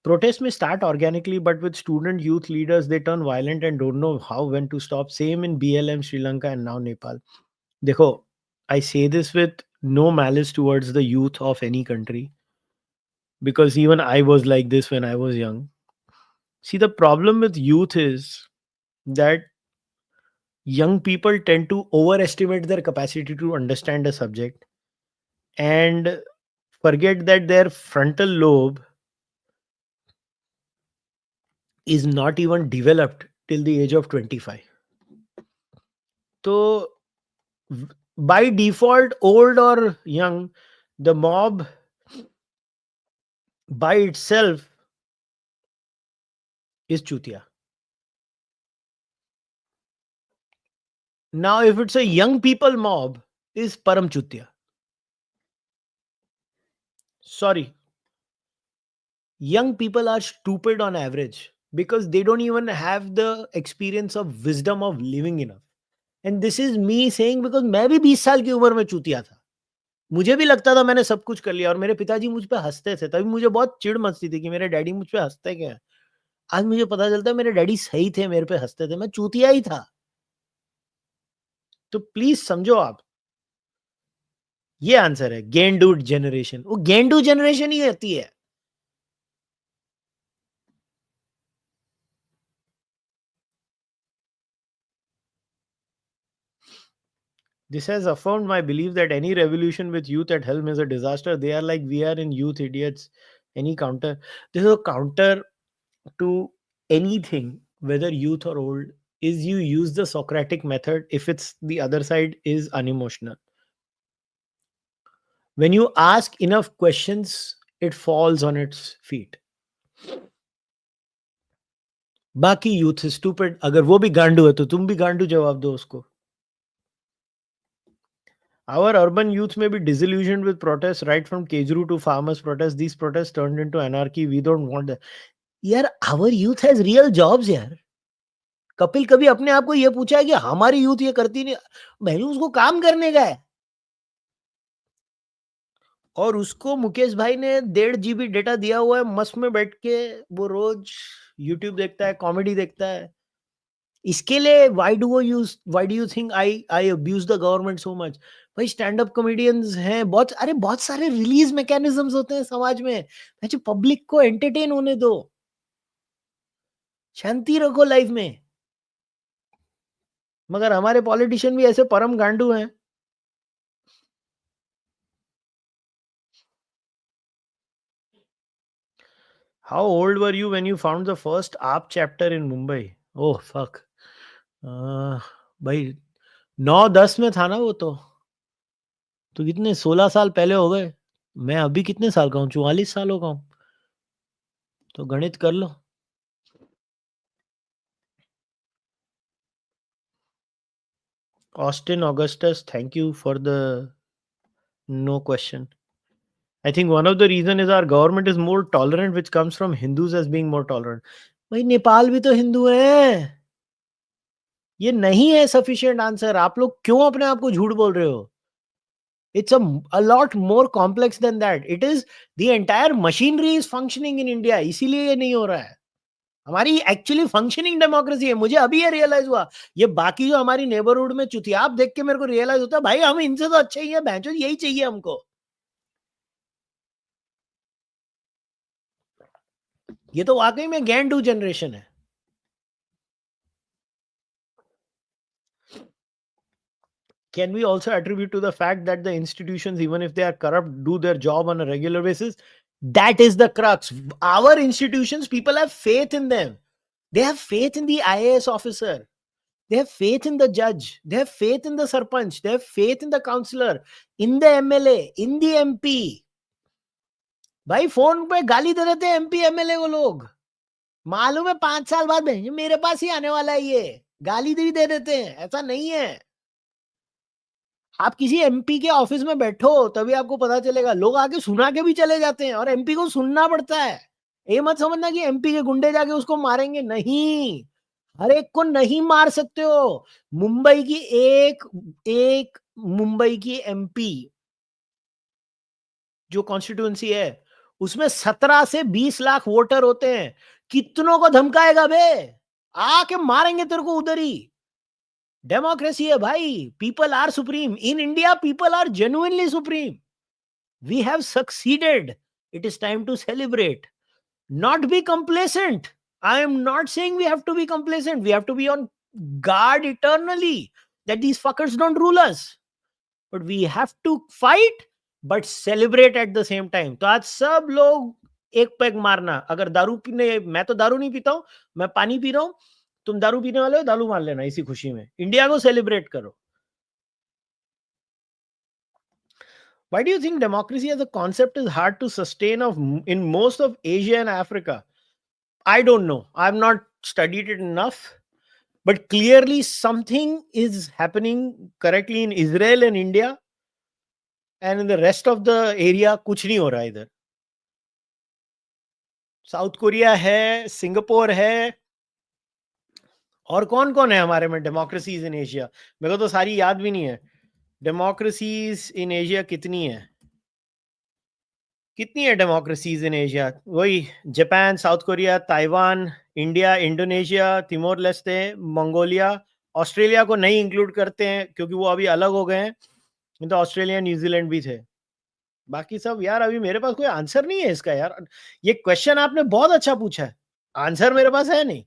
Protests may start organically, but with student youth leaders, they turn violent and don't know how when to stop. Same in BLM, Sri Lanka, and now Nepal. Dekho, I say this with no malice towards the youth of any country, because even I was like this when I was young. See, the problem with youth is that young people tend to overestimate their capacity to understand a subject and forget that their frontal lobe is not even developed till the age of 25. So, by default, old or young, the mob by itself is chutia. Now, if it's a young people mob, is param chutia. Sorry. Young people are stupid on average because they don't even have the experience of wisdom of living enough. And this is me saying because मैं भी 20 साल की उम्र में चूतिया था. मुझे भी लगता था मैंने सब कुछ कर लिया और मेरे पिताजी मुझ पे हंसते थे. तभी मुझे बहुत चिढ़ मचती थी कि मेरे डैडी मुझ पे हंसते क्या है. आज मुझे पता चलता है मेरे डैडी सही थे, मेरे पे हंसते थे. मैं चूतिया ही था. तो प्लीज समझो आप. ये आंसर है. गेंडू जनरेशन. वो गेंडू जनरेशन ही होती है. This has affirmed my belief that any revolution with youth at helm is a disaster. They are like we are in Youth Idiots. Any counter? This is a counter to anything, whether youth or old, is you use the Socratic method if it's the other side is unemotional. When you ask enough questions, it falls on its feet. बाकी youth stupid. अगर वो भी गांडू है तो तुम भी गांडू जवाब दो उसको. Our urban youth may be disillusioned with protests, right from Kejru to farmers' protests. These protests turned into anarchy. We don't want that. यार, our youth has real jobs यार. कपिल कभी अपने आप को ये पूछा है कि हमारी यूथ ये करती नहीं. भाई उसको काम करने का है. और उसको मुकेश भाई ने 1.5 GB डेटा दिया हुआ है. मस्त में बैठ के वो रोज यूट्यूब देखता है, कॉमेडी देखता है. इसके लिए why do you think I abuse the government so much. भाई स्टैंड अप कॉमेडियंस हैं बहुत. अरे बहुत सारे रिलीज मैकेनिज्म्स होते हैं समाज में. जो पब्लिक को एंटरटेन होने दो. शांति रखो लाइफ में. मगर हमारे पॉलिटिशियन भी ऐसे परम गांडू हैं. How old were you when you found the first आप chapter in Mumbai? Oh fuck. भाई 9-10 में था ना वो तो कितने 16 साल पहले हो गए। मैं अभी कितने साल का हूँ? 44 सालों का हूँ। तो गणित कर लो। Austin Augustus, thank you for the no question. I think one of the reason is our government is more tolerant, which comes from Hindus as being more tolerant. भाई नेपाल भी तो हिंदू है। ये नहीं है सफिशिएंट आंसर। आप लोग क्यों अपने आप को झूठ बोल रहे हो? It's a lot more complex than that. It is the entire machinery is functioning in India. इसीलिए ये नहीं हो रहा है। हमारी एक्चुअली फंक्शनिंग डेमोक्रेसी है। मुझे अभी ये रियलाइज हुआ। ये बाकी जो हमारी नेबरहुड में चुतियाप देख के मेरे को रियलाइज होता है, भाई हम इनसे तो अच्छे ही हैं, भैंचोद यही चाहिए हमको। ये तो वाकई में गैंड टू जनरेशन है। Can we also attribute to the fact that the institutions, even if they are corrupt, do their job on a regular basis? That is the crux. Our institutions, people have faith in them. They have faith in the IAS officer. They have faith in the judge. They have faith in the sarpanch. They have faith in the councillor, in the MLA, in the MP. भाई phone पे गाली दे देते हैं MP MLA को लोग। मालूम है 5 साल बाद में मेरे पास ही आने वाला है, ये गाली भी दे देते हैं। ऐसा नहीं है। आप किसी एमपी के ऑफिस में बैठो तभी आपको पता चलेगा। लोग आके सुना के भी चले जाते हैं और एमपी को सुनना पड़ता है। ये मत समझना कि एमपी के गुंडे जाके उसको मारेंगे, नहीं। हर एक को नहीं मार सकते हो। मुंबई की एक एक मुंबई की एमपी जो कॉन्स्टिट्यूएंसी है उसमें 17 से 20 लाख वोटर होते हैं। कितनों को धमकाएगा बे? आके मारेंगे तेरे को उधर ही। डेमोक्रेसी है भाई। People are supreme in India. People are genuinely supreme. We have succeeded. It is time to celebrate, not be complacent. I am not saying we have to be complacent. We have to be on guard eternally that these fuckers don't rule us. But we have to fight, but celebrate at the same time. तो आज सब लोग एक peg मारना। अगर दारू पीने, मैं तो दारू नहीं पीता हूं, मैं पानी पी रहा हूं। तुम दारू पीने वाले हो, दारू मार लेना इसी खुशी में। इंडिया को सेलिब्रेट करो। Why do you think democracy as a concept is hard to sustain in most of Asia and Africa? I don't know. I've not studied it enough. But clearly something is happening correctly in Israel and India, and in the rest of the area कुछ नहीं हो रहा है इधर। South Korea है, Singapore है, और कौन कौन है हमारे में डेमोक्रेसीज इन एशिया? मेरे को तो सारी याद भी नहीं है। डेमोक्रेसीज इन एशिया कितनी है? कितनी है डेमोक्रेसीज इन एशिया? वही Japan, south Korea, Taiwan, India, Indonesia, Timor Leste, Mongolia. Australia को नहीं इंक्लूड करते हैं क्योंकि वो अभी अलग हो गए हैं। तो ऑस्ट्रेलिया, न्यूजीलैंड भी थे। बाकी सब यार अभी मेरे पास कोई आंसर नहीं है इसका यार। ये क्वेश्चन आपने बहुत अच्छा पूछा है, आंसर मेरे पास है नहीं।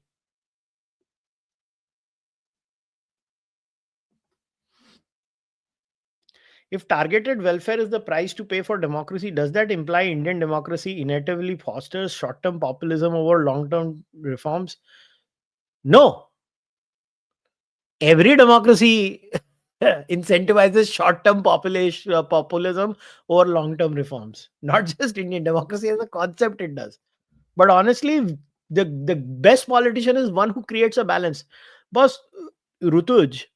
If targeted welfare is the price to pay for democracy, does that imply Indian democracy inevitably fosters short term populism over long term reforms? No. Every democracy incentivizes short term populism over long term reforms. Not just Indian democracy as a concept, it does. But honestly, the best politician is one who creates a balance. Boss, Rutuj,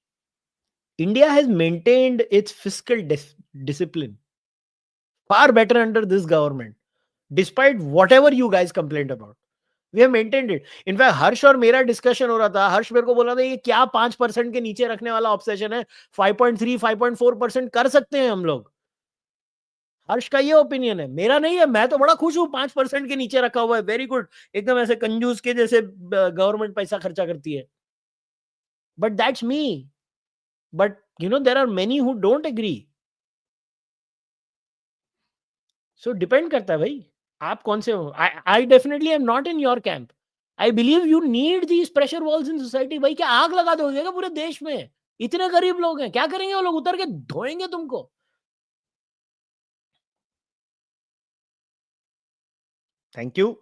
India has maintained its fiscal discipline far better under this government, despite whatever you guys complained about. We have maintained it. In fact, हर्ष और मेरा discussion हो रहा था। हर्ष मेरे को बोल रहा था ये क्या 5% के नीचे रखने वाला ऑब्सेशन है। 5.3 5.4% कर सकते हैं हम लोग। हर्ष का ये ओपिनियन है, मेरा नहीं है। मैं तो बड़ा खुश हूं 5% के नीचे रखा हुआ है। Very good. एकदम ऐसे कंजूस के जैसे गवर्नमेंट पैसा खर्चा करती है। But that's me. But there are many who don't agree. So depend करता है भाई आप कौन से हो। I definitely am not in your camp. I believe you need these pressure walls in society. भाई क्या आग लगा दोगे क्या पूरे देश में? इतने गरीब लोग हैं, क्या करेंगे वो लोग? उतर के धोएंगे तुमको। Thank you.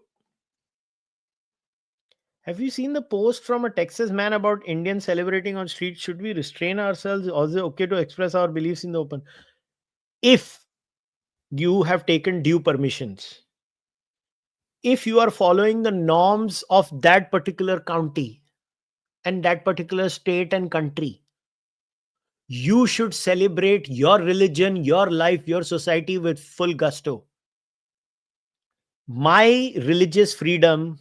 Have you seen the post from a Texas man about Indians celebrating on streets? Should we restrain ourselves, or is it okay to express our beliefs in the open? If you have taken due permissions, if you are following the norms of that particular county and that particular state and country, you should celebrate your religion, your life, your society with full gusto. My religious freedom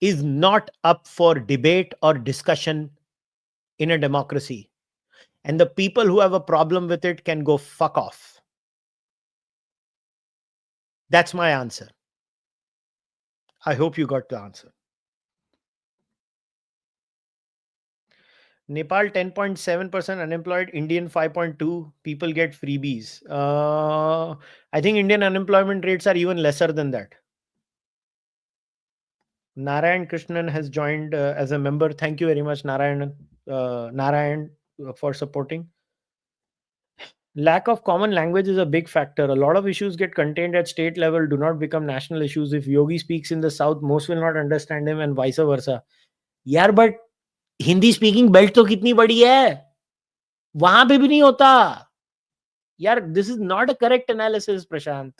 is not up for debate or discussion in a democracy. And the people who have a problem with it can go fuck off. That's my answer. I hope you got the answer. Nepal 10.7% unemployed, Indian 5.2. People get freebies. I think Indian unemployment rates are even lesser than that. Narayan Krishnan has joined as a member. Thank you very much, Narayan, for supporting. Lack of common language is a big factor. A lot of issues get contained at state level, do not become national issues. If Yogi speaks in the south, most will not understand him, and vice versa. यार but Hindi speaking belt तो कितनी बड़ी है, वहां पे भी नहीं होता यार. This is not a correct analysis, Prashant.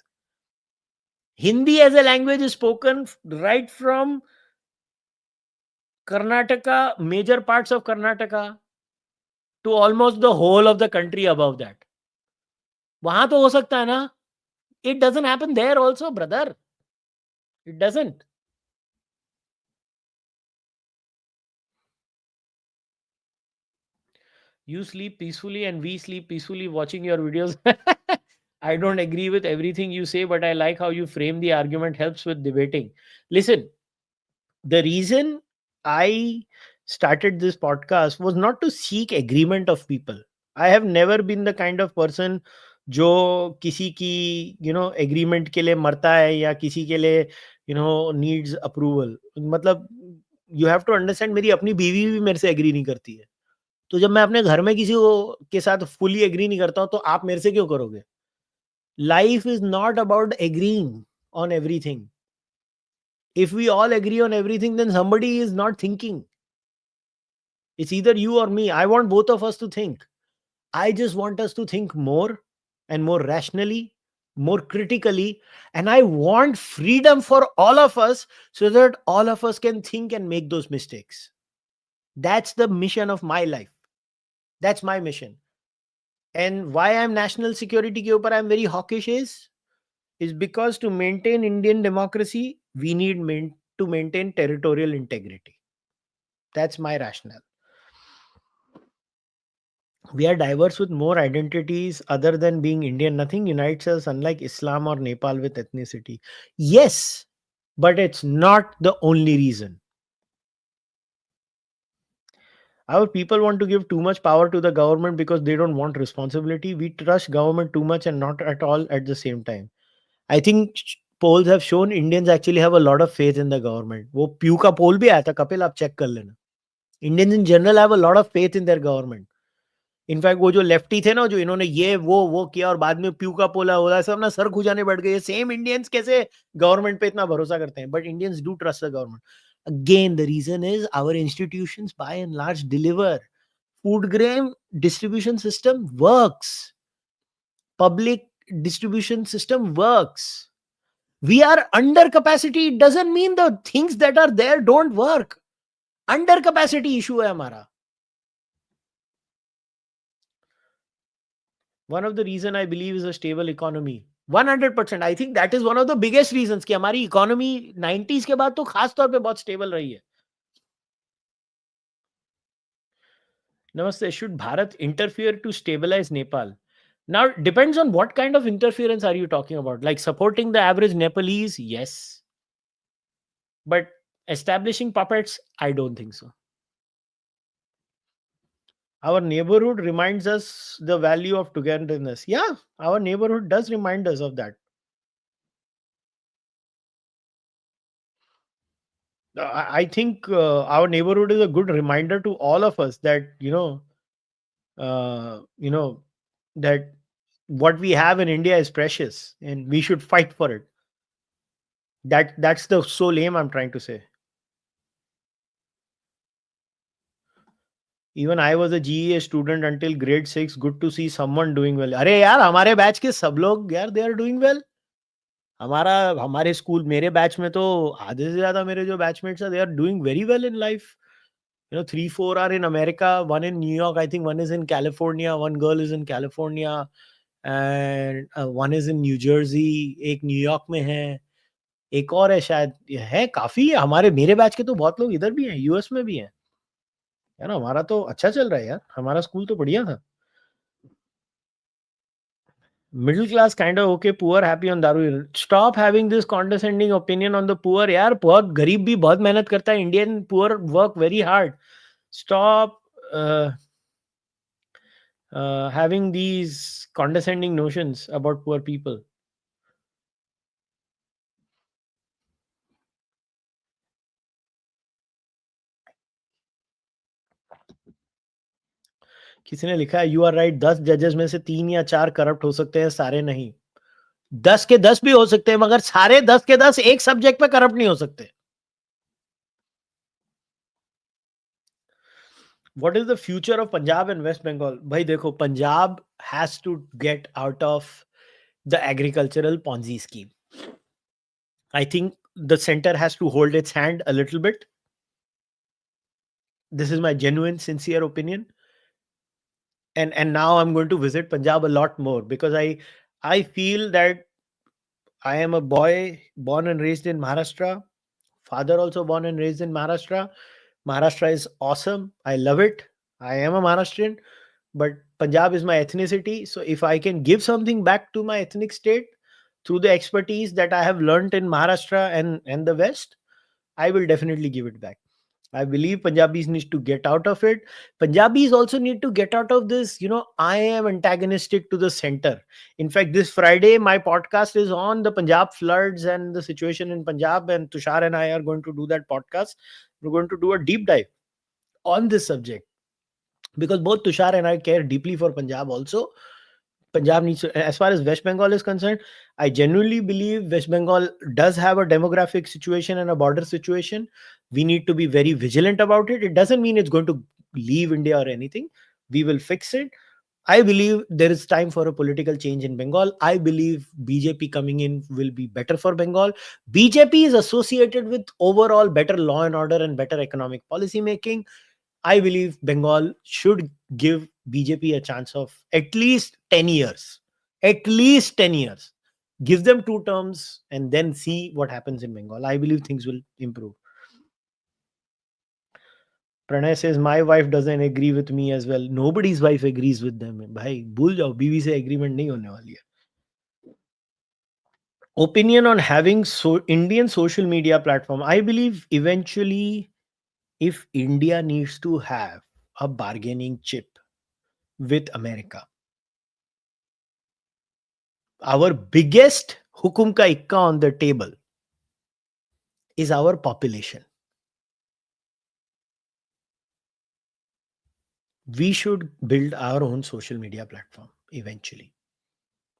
Hindi as a language is spoken right from Karnataka, major parts of Karnataka, to almost the whole of the country above that. वहां तो हो सकता है ना. It doesn't happen there also, brother. It doesn't. You sleep peacefully and we sleep peacefully watching your videos. I don't agree with everything you say, but I like how you frame the argument, helps with debating. Listen, the reason I started this podcast was not to seek agreement of people. I have never been the kind of person जो किसी की agreement के लिए मरता है या किसी के लिए नीड्स अप्रूवल. मतलब यू हैव टू अंडरस्टैंड, मेरी अपनी बीवी भी मेरे से एग्री नहीं करती है. तो जब मैं अपने घर में किसी को के साथ फुली एग्री नहीं करता हूं, तो आप मेरे से क्यों करोगे? Life is not about agreeing on everything. If we all agree on everything, then somebody is not thinking. It's either you or me. I want both of us to think. I just want us to think more and more rationally, more critically. And I want freedom for all of us so that all of us can think and make those mistakes. That's the mission of my life. That's my mission. And why I'm national security ke upar I'm very hawkish is because to maintain Indian democracy, we need to maintain territorial integrity. That's my rationale. We are diverse with more identities other than being Indian. Nothing unites us, unlike Islam or Nepal with ethnicity. Yes, but it's not the only reason. Our people want to give too much power to the government because they don't want responsibility. We trust government too much and not at all at the same time. I think polls have shown Indians actually have a lot of faith in the government. वो Pew का poll भी आया था, कपिल आप check कर लेना. Indians in general have a lot of faith in their government. In fact वो जो लेफ्टी थे ना, जो इन्होंने ये वो किया और बाद में प्यू का पोला हो रहा है, सब ना सर खुजाने बैठ गए. सेम इंडियंस कैसे गवर्नमेंट पे इतना भरोसा करते हैं? But Indians do trust the government. Again the reason is our institutions by and large deliver. Food grain distribution system works. Public distribution system works. We are under capacity. It doesn't mean the things that are there don't work. Under capacity issue है हमारा. One of the reason I believe is a stable economy. 100%. I think that is one of the biggest reasons कि हमारी economy 90s के बाद तो खास तौर पे बहुत stable रही है. Namaste. Should Bharat interfere to stabilize Nepal? Now, depends on what kind of interference are you talking about. Like supporting the average Nepalese, yes. But establishing puppets, I don't think so. Our neighborhood reminds us the value of togetherness. Yeah, our neighborhood does remind us of that. I think our neighborhood is a good reminder to all of us that uh, you know that what we have in India is precious and we should fight for it. That's the sole aim I'm trying to say. Even I was a GEA student until grade 6. Good to see someone doing well. अरे यार हमारे batch के सब लोग यार they are doing well. हमारा हमारे school मेरे बैच में तो आधे से ज़्यादा मेरे जो बैचमेट्स हैं, they are doing very well in life. You know, 3 4 are in America, one in New York, I think one is in California, one girl is in California, and one is in New Jersey, एक New York में है, एक और है शायद, है काफ़ी हमारे मेरे बैच के तो बहुत लोग इधर भी हैं, यूएस में भी हैं। है ना? हमारा तो अच्छा चल रहा है यार, हमारा स्कूल तो बढ़िया था। Middle class kind of okay, poor happy on daru. Stop having this condescending opinion on the poor यार, बहुत गरीब भी बहुत मेहनत करता है, Indian poor work very hard. Stop having these condescending notions about poor people. किसी ने लिखा है यू आर राइट, 10 जजेस में से 3 या 4 करप्ट हो सकते हैं, सारे नहीं। 10 के 10 भी हो सकते हैं, मगर सारे 10 के 10 एक सब्जेक्ट पे करप्ट नहीं हो सकते। What is the future of Punjab and West Bengal? भाई देखो, Punjab has to get out of the agricultural Ponzi scheme. I think the centre has to hold its hand a little bit. This is my genuine sincere opinion. And now I'm going to visit Punjab a lot more, because I feel that I am a boy born and raised in Maharashtra, father also born and raised in Maharashtra. Maharashtra is awesome, I love it. I am a Maharashtrian, but Punjab is my ethnicity. So if I can give something back to my ethnic state through the expertise that I have learned in Maharashtra and the West, I will definitely give it back. I believe Punjabis need to get out of it. Punjabis also need to get out of this, I am antagonistic to the center. In fact, this Friday, my podcast is on the Punjab floods and the situation in Punjab, and Tushar and I are going to do that podcast. We're going to do a deep dive on this subject, because both Tushar and I care deeply for Punjab also. Punjab needs to, as far as West Bengal is concerned, I genuinely believe West Bengal does have a demographic situation and a border situation. We need to be very vigilant about it. It doesn't mean it's going to leave India or anything. We will fix it. I believe there is time for a political change in Bengal. I believe BJP coming in will be better for Bengal. BJP is associated with overall better law and order and better economic policy making. I believe Bengal should give BJP a chance of at least 10 years. At least 10 years. Give them 2 terms and then see what happens in Bengal. I believe things will improve. Pranay says, my wife doesn't agree with me as well. Nobody's wife agrees with them. भाई भूल जाओ, बीवी से agreement नहीं होने वाली है. Opinion on having Indian social media platform. I believe eventually, if India needs to have a bargaining chip with America, our biggest hukum ka ikka on the table is our population. We should build our own social media platform eventually.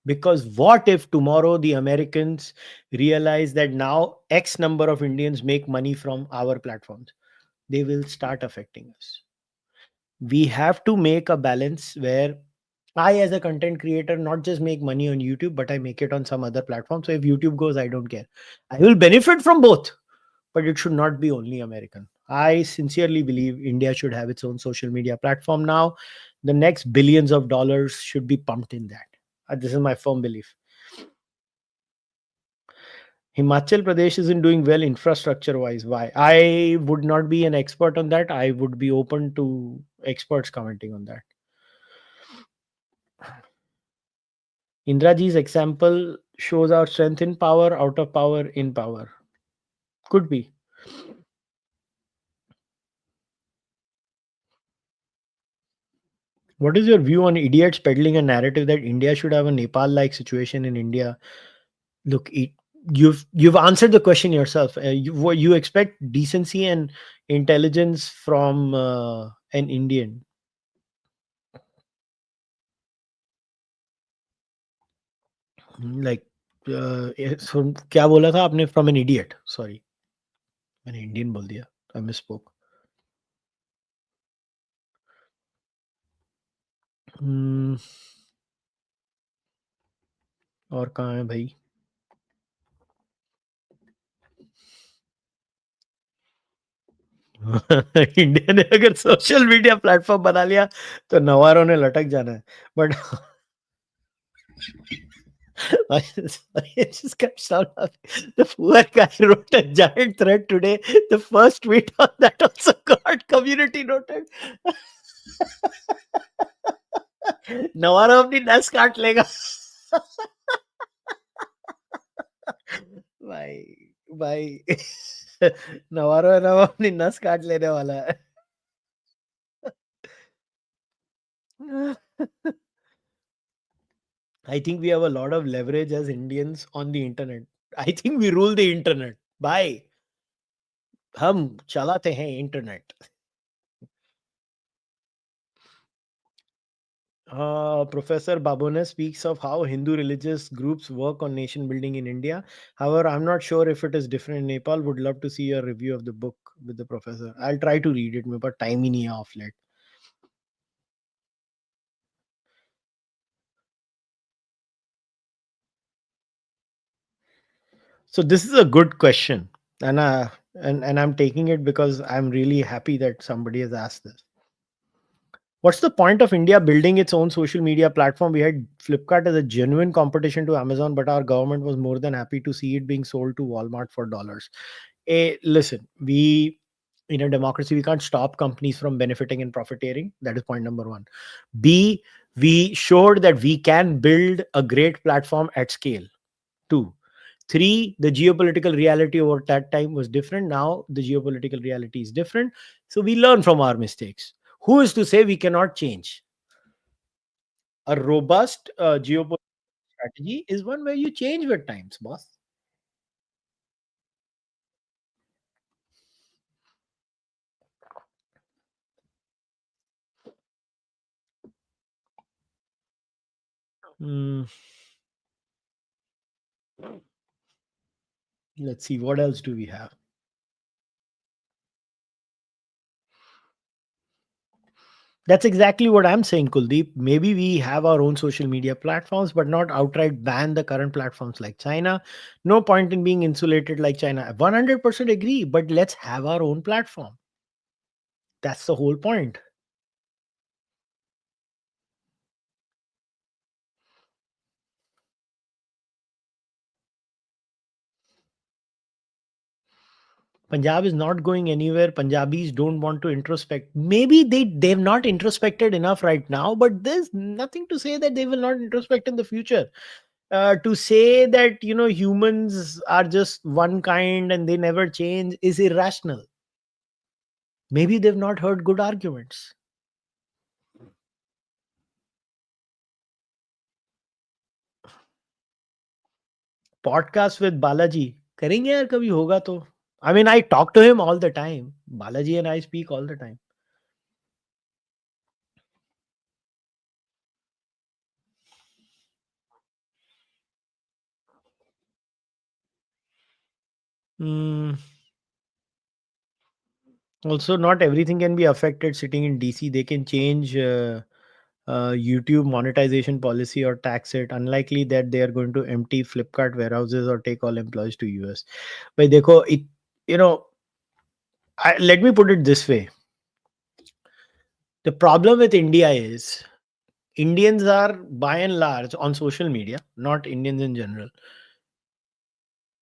Because what if tomorrow the Americans realize that now X number of Indians make money from our platforms? They will start affecting us. We have to make a balance where I, as a content creator, not just make money on YouTube, but I make it on some other platform. So if YouTube goes, I don't care. I will benefit from both, but it should not be only American. I sincerely believe India should have its own social media platform now. The next billions of dollars should be pumped in that. This is my firm belief. Himachal Pradesh isn't doing well infrastructure wise. Why? I would not be an expert on that. I would be open to experts commenting on that. Indraji's example shows our strength in power, out of power, in power. Could be. What is your view on idiots peddling a narrative that India should have a Nepal-like situation in India? Look, you've answered the question yourself. You expect decency and intelligence from an Indian. Like, so क्या बोला था आपने? From an idiot. Sorry, मैंने Indian बोल दिया. I misspoke. हम्म, और कहाँ है भाई? इंडिया ने अगर सोशल मीडिया प्लेटफॉर्म बना लिया तो नवारों ने लटक जाना है, but I just can't stop laughing. The poor guy wrote a giant thread today. The first tweet on that also got community noted. नवारा अपनी नस काट लेगा. भाई, भाई. नवारो है ना, वो अपनी नस काट लेने वाला है. I think we have a lot of leverage as Indians on the internet. I think we rule the internet. Bye. हम चलाते हैं internet. Professor Babone speaks of how Hindu religious groups work on nation building in India. However, I'm not sure if it is different in Nepal. Would love to see a review of the book with the professor. I'll try to read it, but time ही नहीं है off late. So this is a good question, and and I'm taking it because I'm really happy that somebody has asked this. What's the point of India building its own social media platform? We had Flipkart as a genuine competition to Amazon, but our government was more than happy to see it being sold to Walmart for dollars. Listen, we in a democracy we can't stop companies from benefiting and profiteering. That is point number one. B, we showed that we can build a great platform at scale. Two. Three, the geopolitical reality over that time was different. Now the geopolitical reality is different. So we learn from our mistakes. Who is to say we cannot change? A robust geopolitical strategy is one where you change with times, boss. Mm, let's see, what else do we have? That's exactly what I'm saying, Kuldeep. Maybe we have our own social media platforms, but not outright ban the current platforms like China. No point in being insulated like China. 100% agree, but let's have our own platform. That's the whole point. Punjab is not going anywhere. Punjabis don't want to introspect. Maybe they've not introspected enough right now, but there's nothing to say that they will not introspect in the future. To say that humans are just one kind and they never change is irrational. Maybe they've not heard good arguments. Podcast with Balaji करेंगे यार कभी होगा तो. I mean, I talk to him all the time. Balaji and I speak all the time. Hmm. Also, not everything can be affected sitting in DC. They can change YouTube monetization policy or tax it. Unlikely that they are going to empty Flipkart warehouses or take all employees to US. But देखो, you know, let me put it this way. The problem with India is Indians are by and large on social media, not Indians in general.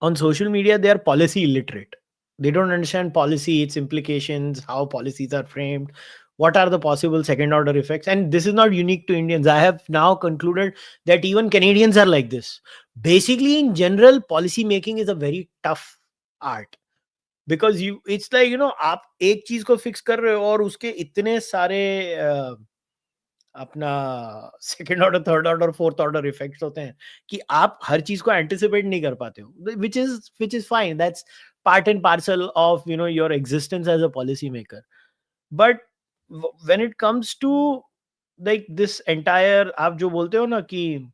On social media, they are policy illiterate. They don't understand policy, its implications, how policies are framed, what are the possible second order effects. And this is not unique to Indians. I have now concluded that even Canadians are like this. Basically, in general, policy making is a very tough art. Because it's like आप एक चीज को fix कर रहे हो और उसके इतने सारे अपना second order, third order, fourth order effects होते हैं कि आप हर चीज को एंटिसिपेट नहीं कर पाते हो, which is fine. That's part and parcel of your existence as a policy maker. But when it comes to like this entire, आप जो बोलते हो ना कि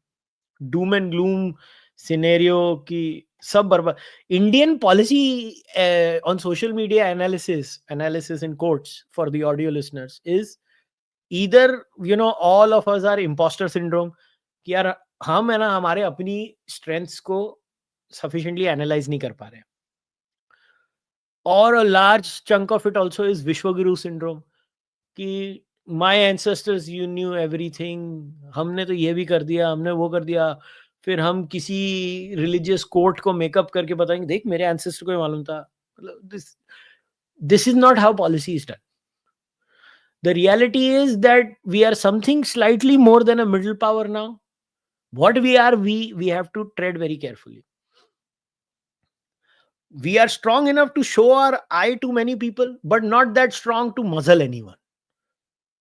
डूम एंड ग्लूम सिनेरियो की सब बर्बाद. Indian policy on social media analysis in quotes for the audio listeners is either all of us are imposter syndrome कि यार हम है ना हमारे अपनी स्ट्रेंथ्स को sufficiently एनालाइज नहीं कर पा रहे हैं, और a large chunk of it also is विश्वगुरु syndrome कि my ancestors you knew everything, हमने तो ये भी कर दिया, हमने वो कर दिया, फिर हम किसी रिलीजियस कोर्ट को मेकअप करके बताएंगे देख मेरे एंसेस्टर को ही मालूम था. मतलब this is not how policy is done. The reality is that we are something slightly more than a middle power now. What we are, we have to tread very carefully. We are strong enough to show our eye to many people, but not that strong to muzzle anyone.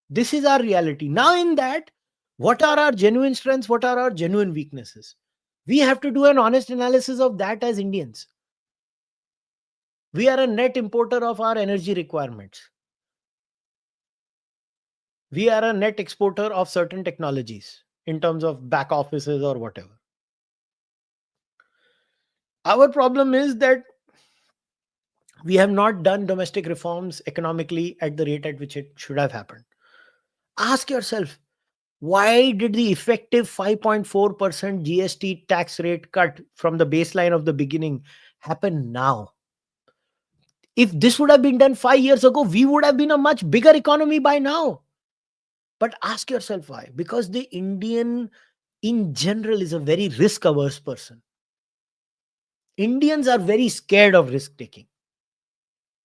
This is our reality. Now, in that, what are our genuine strengths? What are our genuine weaknesses? We have to do an honest analysis of that as Indians. We are a net importer of our energy requirements. We are a net exporter of certain technologies in terms of back offices or whatever. Our problem is that we have not done domestic reforms economically at the rate at which it should have happened. Ask yourself, why did the effective 5.4% GST tax rate cut from the baseline of the beginning happen now? If this would have been done 5 years ago, we would have been a much bigger economy by now. But ask yourself why. Because the Indian in general is a very risk averse person. Indians are very scared of risk taking.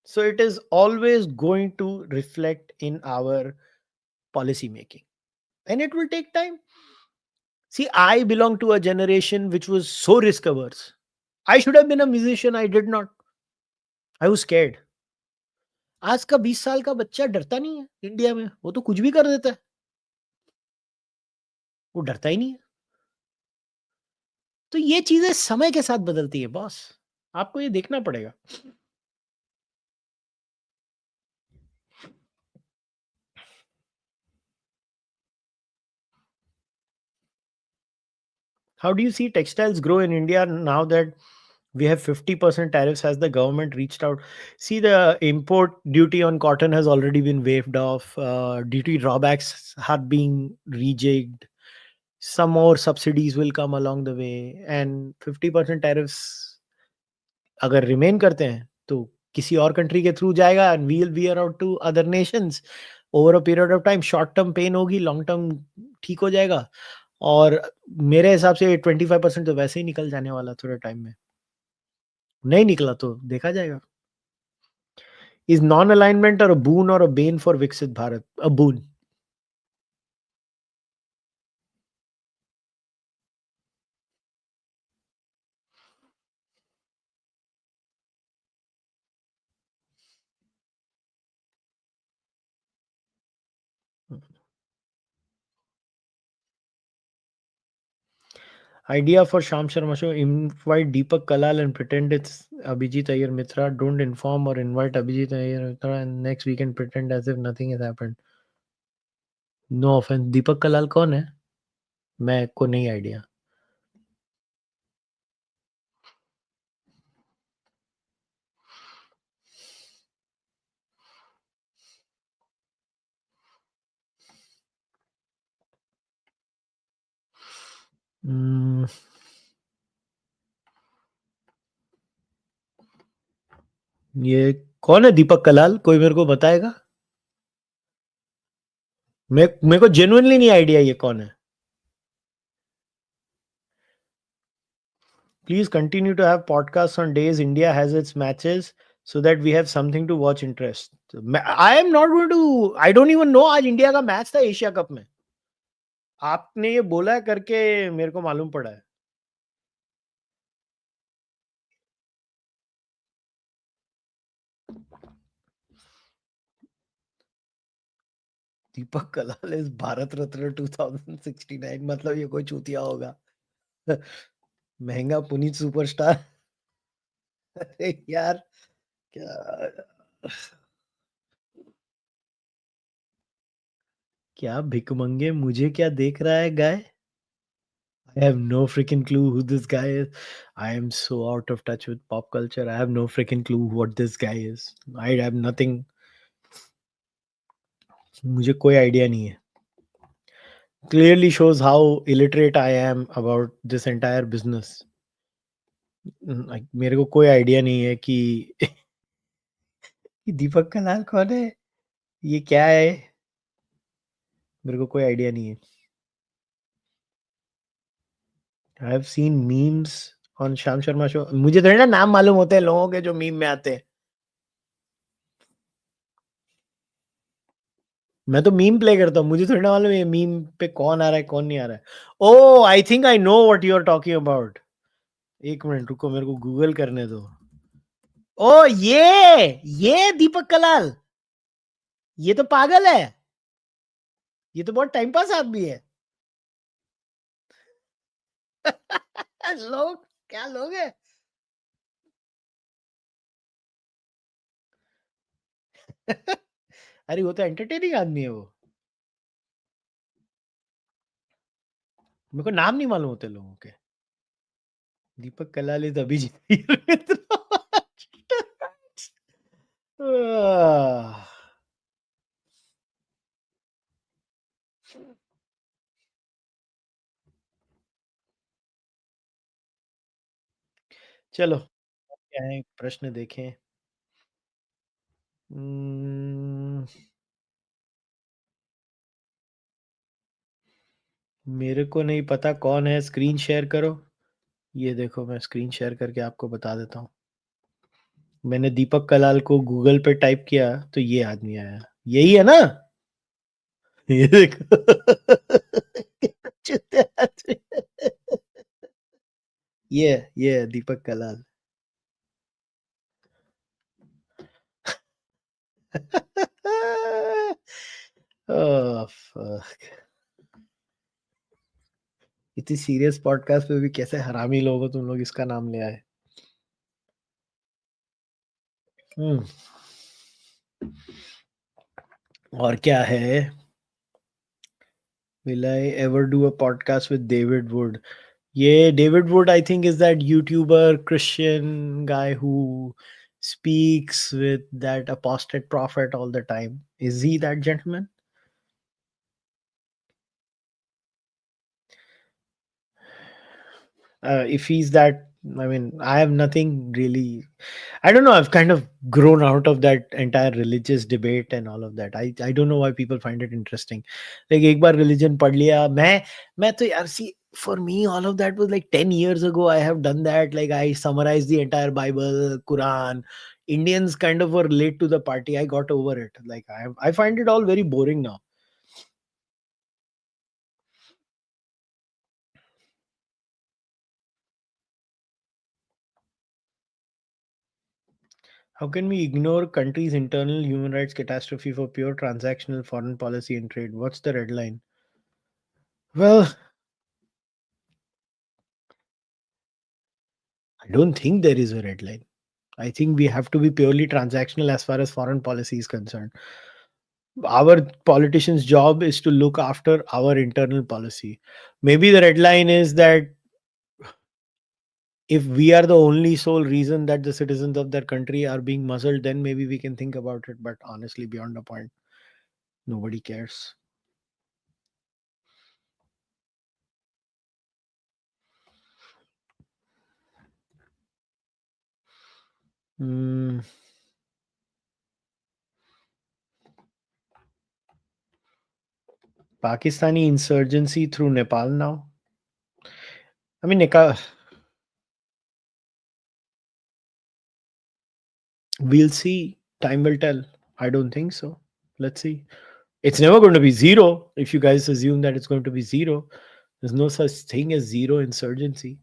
So it is always going to reflect in our policy making. And it will take time. See, I belong to a generation which was so risk averse. I should have been a musician. I did not. I was scared. आज का 20 साल का बच्चा डरता नहीं है India में, वो तो कुछ भी कर देता है, वो डरता ही नहीं है. तो ये चीजें समय के साथ बदलती है बॉस, आपको ये देखना पड़ेगा. How do you see textiles grow in India now that we have 50% tariffs? Has the government reached out? See, the import duty on cotton has already been waived off. Duty drawbacks are being rejigged. Some more subsidies will come along the way. And 50% tariffs अगर remain करते हैं तो किसी और country के through जाएगा and we will wear out to other nations over a period of time. Short term pain होगी, long term ठीक हो जाएगा. और मेरे हिसाब से 25% तो वैसे ही निकल जाने वाला थोड़े टाइम में. नहीं निकला तो देखा जाएगा. इज नॉन अलाइनमेंट और अ बून और अ बेन फॉर विकसित भारत? अ बून. Idea for Sham Sharma show: invite Deepak Kalal and pretend it's Abhijit Iyer Mitra. Don't inform or invite Abhijit Iyer Mitra and next weekend pretend as if nothing has happened. No offense. दीपक कलाल कौन है? मैं को नहीं idea. ये कौन है दीपक कलाल? कोई मेरे को बताएगा? मेरे को जेन्युइनली नहीं आइडिया ये कौन है. Please continue to have podcasts on days India has its matches so that we have something to watch interest. I am not going to. I don't even know आज इंडिया का match था Asia cup में. आपने ये बोला करके मेरे को मालूम पड़ा है. दीपक कलाल इज भारत रत्न 2069. मतलब ये कोई चूतिया होगा. महंगा पुनीत सुपरस्टार. अरे यार क्या क्या भिकमंगे, मुझे क्या देख रहा है गाय? I have no freaking clue who this guy is. I am so out of touch with pop culture. I have no freaking clue what this guy is. I have nothing. मुझे कोई आइडिया नहीं है। Clearly shows how illiterate I am about this entire business. मेरे को कोई idea नहीं है कि कि दीपक कलाल कौन है? ये क्या है? मेरे को कोई आइडिया नहीं है। I have seen memes on Shyam Sharma show. मुझे थोड़ी ना नाम मालूम होते हैं लोगों के जो मीम में आते हैं। मैं तो मीम प्ले करता हूँ, मुझे थोड़ी ना मालूम है ये मीम पे कौन आ रहा है, कौन नहीं आ रहा है। Oh! I think I know what you are talking about. 1 minute रुको, मेरे को गूगल करने दो। ओह! ये दीपक कलाल, ये तो पागल है। ये तो बहुत टाइम पास आदमी है। लोग क्या लोग हैं? अरे वो तो एंटरटेनिंग आदमी है वो। मेरे को नाम नहीं मालूम होते लोगों के। दीपक कलाल इज अभिजीत। आह, चलो क्या है, प्रश्न देखें। हम्म, मेरे को नहीं पता कौन है, स्क्रीन शेयर करो। ये देखो, मैं स्क्रीन शेयर करके आपको बता देता हूँ। मैंने दीपक कलाल को गूगल पे टाइप किया तो ये आदमी आया। यही है ना? ये देखो। चुतिया आदमी। ये है दीपक कलाल। Oh fuck. इतनी सीरियस पॉडकास्ट पे भी कैसे हरामी लोग हो तुम लोग, इसका नाम ले आए। हम्म, और क्या है? Will I ever do a podcast with David Wood? Yeah, David Wood, I think, is that YouTuber Christian guy who speaks with that apostate prophet all the time. Is he that gentleman? If he's that, I mean, I have nothing really. I don't know. I've kind of grown out of that entire religious debate and all of that. I don't know why people find it interesting. Like एक बार religion पढ़ लिया, मैं तो यार, see, for me all of that was like 10 years ago. I have done that. Like I summarized the entire Bible, Quran. Indians kind of were late to the party. I got over it. Like I find it all very boring now. How can we ignore countries' internal human rights catastrophe for pure transactional foreign policy and trade? What's the red line? Well, I don't think there is a red line. I think we have to be purely transactional as far as foreign policy is concerned. Our politicians' job is to look after our internal policy. Maybe the red line is that if we are the only sole reason that the citizens of that country are being muzzled, then maybe we can think about it. But honestly, beyond the point, nobody cares. Hmm. Pakistani insurgency through Nepal now. I mean, we'll see. Time will tell. I don't think so. Let's see. It's never going to be zero. If you guys assume that it's going to be zero, there's no such thing as zero insurgency.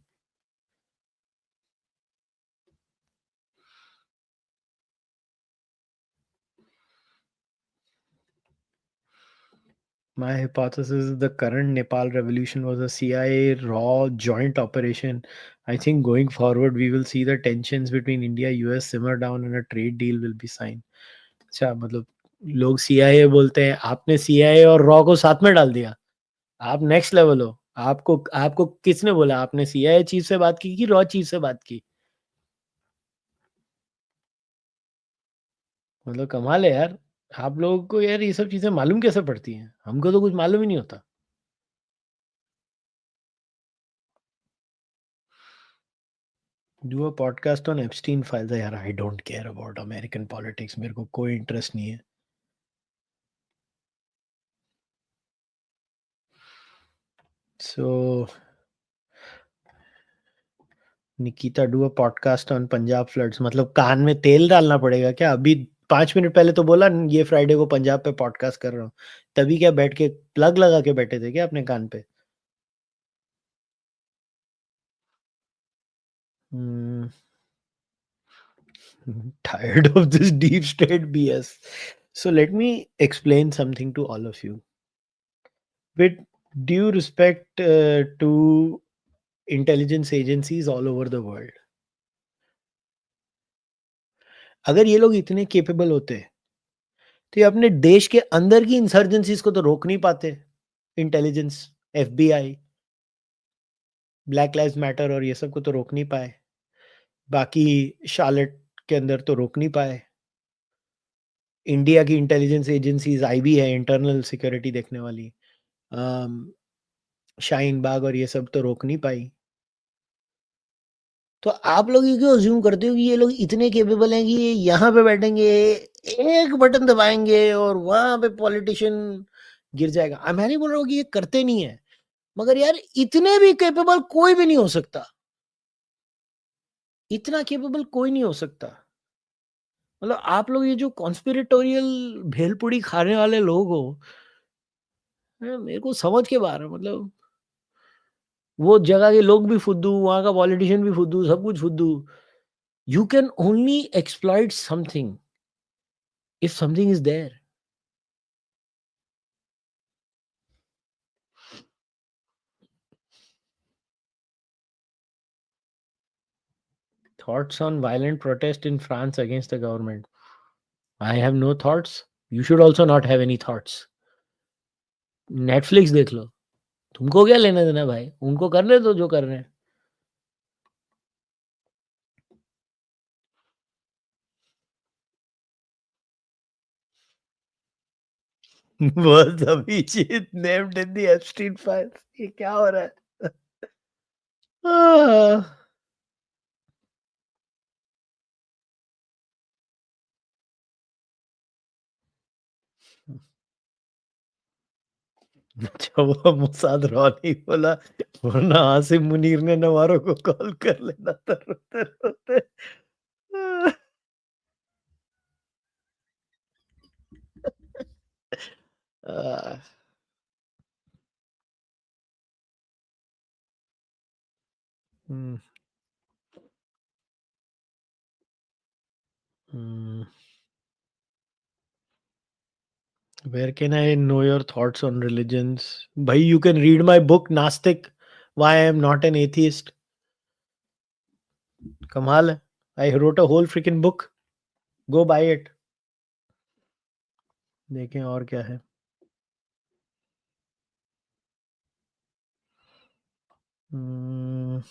My hypothesis is the current Nepal revolution was a CIA raw joint operation. I think going forward, we will see the tensions between India US simmer down and a trade deal will be signed. अच्छा, मतलब लोग CIA बोलते हैं, आपने CIA और raw को साथ में डाल दिया। आप नेक्स्ट लेवल हो। आपको आपको किसने बोला? आपने CIA चीफ से बात की रॉ चीफ से बात की? मतलब कमाल है यार। आप लोगों को यार ये सब चीज़ें मालूम कैसे पड़ती हैं? हमको तो कुछ मालूम ही नहीं होता। Do a podcast on Epstein files. यार I don't care about American politics, मेरे को कोई इंटरेस्ट नहीं है। So Nikita do a podcast on Punjab floods, मतलब कान में तेल डालना पड़ेगा क्या? अभी 5 मिनट पहले तो बोला ये फ्राइडे को पंजाब पे पॉडकास्ट कर रहा हूँ। तभी क्या बैठ के प्लग लगा के बैठे थे क्या अपने कान पे? Hmm, tired of this deep state BS. So let me explain something to all of you. With due respect to intelligence agencies all over the world, अगर ये लोग इतने केपेबल होते तो ये अपने देश के अंदर की इंसर्जेंसीज को तो रोक नहीं पाते। Intelligence, FBI, black lives matter और ये सब को तो रोक नहीं पाए। बाकी शार्लेट के अंदर तो रोक नहीं पाए। इंडिया की इंटेलिजेंस एजेंसीज आईबी है, इंटरनल सिक्योरिटी देखने वाली, शाहीन बाग और ये सब तो रोक नहीं पाई। तो आप लोग ये क्यों अज्यूम करते हो कि ये लोग इतने केपेबल हैं कि ये यहाँ पे बैठेंगे, एक बटन दबाएंगे और वहां पे पॉलिटिशियन गिर जाएगा? मैं नहीं बोल रहा हूँ कि ये करते नहीं है, मगर यार इतने भी केपेबल कोई भी नहीं हो सकता। इतना केपेबल कोई नहीं हो सकता। मतलब आप लोग ये जो कॉन्स्पिरेटोरियल भेलपुड़ी खाने वाले लोग हो, मेरे को समझ के बाहर है। मतलब वो जगह के लोग भी फुद्दू, वहाँ का पॉलिटिशियन भी फुद्दू, सब कुछ फुद्दू। You can only exploit something if something is there. Thoughts on violent protest in France against the government. I have no thoughts. You should also not have any thoughts. Netflix देख लो। तुमको क्या लेना देना भाई? उनको करने दो जो कर रहे हैं। Was Abhijit named in the Epstein files? ये क्या हो रहा है? आह, अच्छा वो मुसाद रौनी बोला, वरना आसिम मुनीर ने नवारो को कॉल कर लेना था रोते रोते। आह, hmm, hmm. Where can I know your thoughts on religions? Bhai, you can read my book, Nastik, Why I Am Not an Atheist. कमाल है. I wrote a whole freaking book. Go buy it. देखें और क्या है. Hmm,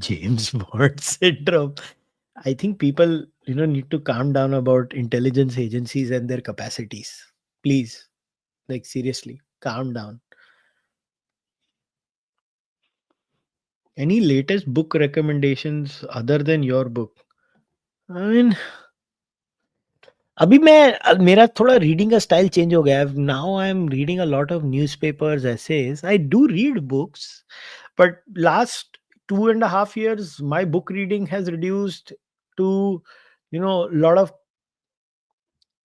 James Bond syndrome. I think people, need to calm down about intelligence agencies and their capacities. Please, like seriously, calm down. Any latest book recommendations other than your book? I mean, अभी मेरा थोड़ा reading का style change हो गया है। Now I am reading a lot of newspapers, essays. I do read books, but last 2.5 years my book reading has reduced to, lot of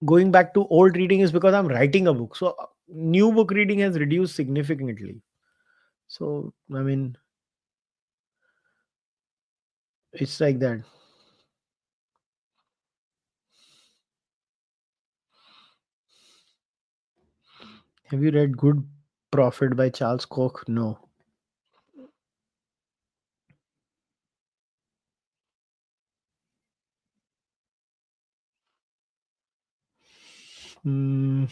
going back to old reading is because I'm writing a book. So new book reading has reduced significantly. So I mean, it's like that. Have you read Good Prophet by Charles Koch? No. Hmm.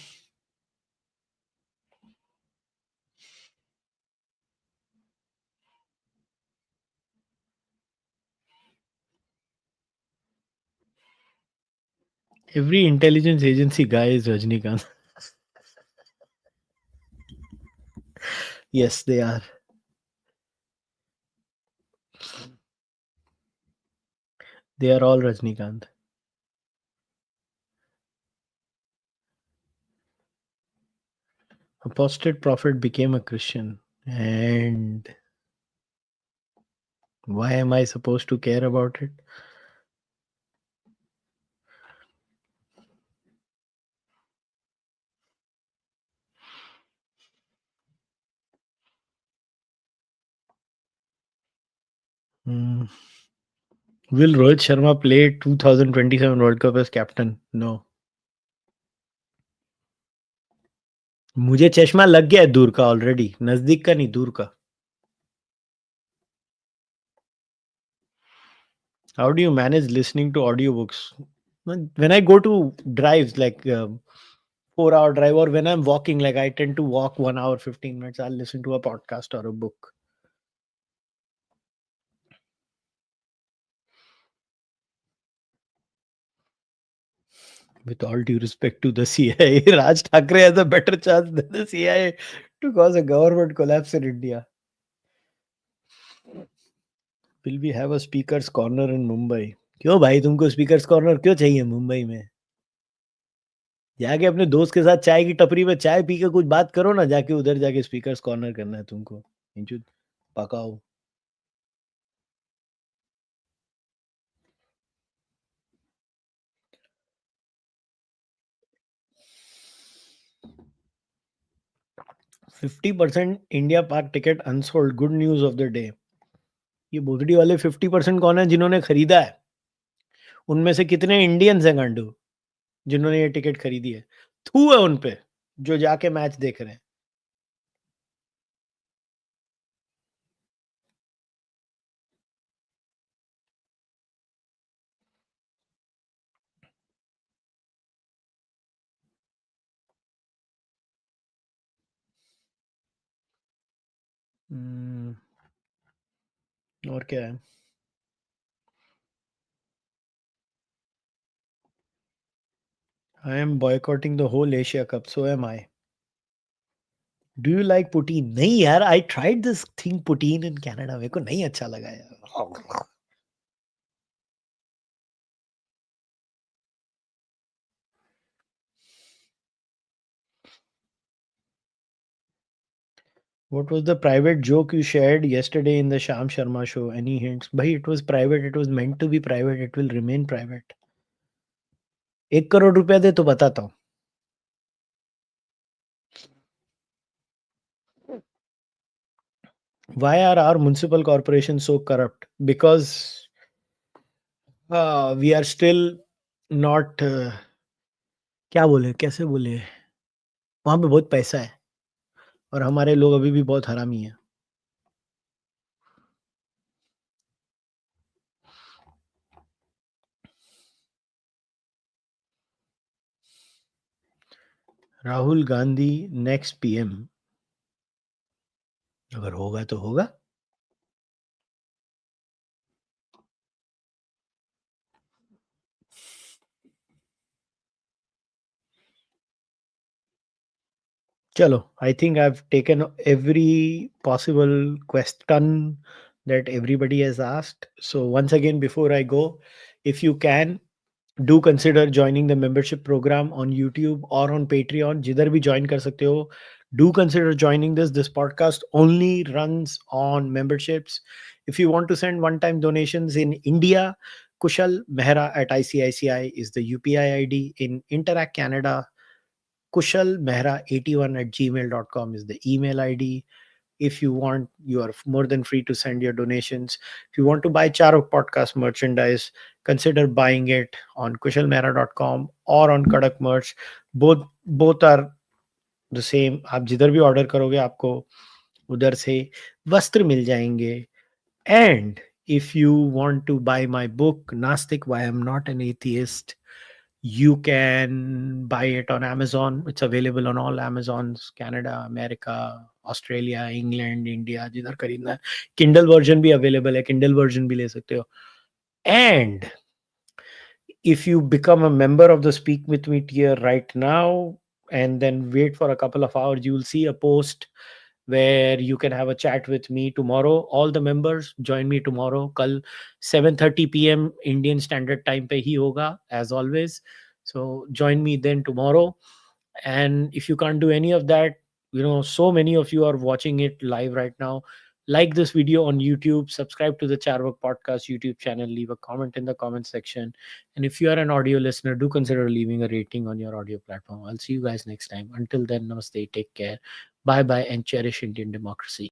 Every intelligence agency guy is Rajnikant. Yes, they are. They are all Rajnikant. Apostate prophet became a Christian. And why am I supposed to care about it? Hmm. Will Rohit Sharma play 2027 World Cup as captain? No. मुझे चश्मा लग गया है दूर का already, नजदीक का नहीं, दूर का. How do you manage listening to audiobooks? When I go to drives, like 4 hour drive, or when I'm walking, like I tend to walk 1 hour, 15 minutes, I'll listen to a podcast or a book. With all due respect to the CIA, Raj Thackeray has a better chance than the CIA to cause a government collapse in India. Will we have a speaker's corner in Mumbai? क्यों भाई, तुमको speakers corner क्यों चाहिए मुंबई में? जाके अपने दोस्त के साथ चाय की टपरी में चाय पी के कुछ बात करो ना, जाके उधर जाके स्पीकर्स कॉर्नर करना है तुमको. इंचुद पकाओ. 50% India park ticket unsold, good news of the day. ये बोधड़ी वाले 50% कौन है जिन्होंने खरीदा है? उनमें से कितने इंडियंस हैं गांडू जिन्होंने ये टिकट खरीदी है? थू है उन पे जो जाके मैच देख रहे हैं. हम्म, और क्या है? I am boycotting the whole Asia cup, so am I. Do you like poutine? नहीं यार, I tried this thing poutine in Canada, मेरे को नहीं अच्छा लगा यार. What was the private joke you shared yesterday in the Sham Sharma show? Any hints? Bhai, it was private. It was meant to be private. It will remain private. 1 crore रुपया दे तो बताता हूँ. Why are our municipal corporations so corrupt? Because we are still not. क्या बोले, कैसे बोले, वहां पे बहुत पैसा है और हमारे लोग अभी भी बहुत हरामी है. Rahul Gandhi next PM? अगर होगा तो होगा. Chalo, I think I've taken every possible question that everybody has asked. So once again, before I go, if you can, do consider joining the membership program on YouTube or on Patreon. जिधर भी join कर सकते हो. Do consider joining this. This podcast only runs on memberships. If you want to send one-time donations in India, kushalmehra at ICICI is the UPI ID. In Interac Canada, kushalmehra81 at gmail.com is the email ID. If you want, you are more than free to send your donations. If you want to buy Charo podcast merchandise, consider buying it on kushalmehra.com or on Kadak merch. Both are the same. आप जिधर भी order करोगे आपको उधर से वस्त्र मिल जाएंगे. And if you want to buy my book, Nastik, Why I'm Not an Atheist, you can buy it on Amazon. It's available on all Amazons, Canada, America, Australia, England, India, जिधर खरीदना है. Kindle version भी available है, Kindle version भी ले सकते हो. And If you become a member of the Speak With Me tier right now and then wait for a couple of hours, you will see a post where you can have a chat with me tomorrow. All the members join me tomorrow. Kal 7:30 p.m. Indian Standard Time pe hi hoga, as always. So join me then tomorrow. And if you can't do any of that, so many of you are watching it live right now. Like this video on YouTube, subscribe to the Charvak Podcast YouTube channel, leave a comment in the comment section. And if you are an audio listener, do consider leaving a rating on your audio platform. I'll see you guys next time. Until then, namaste, take care, bye bye, and cherish Indian democracy.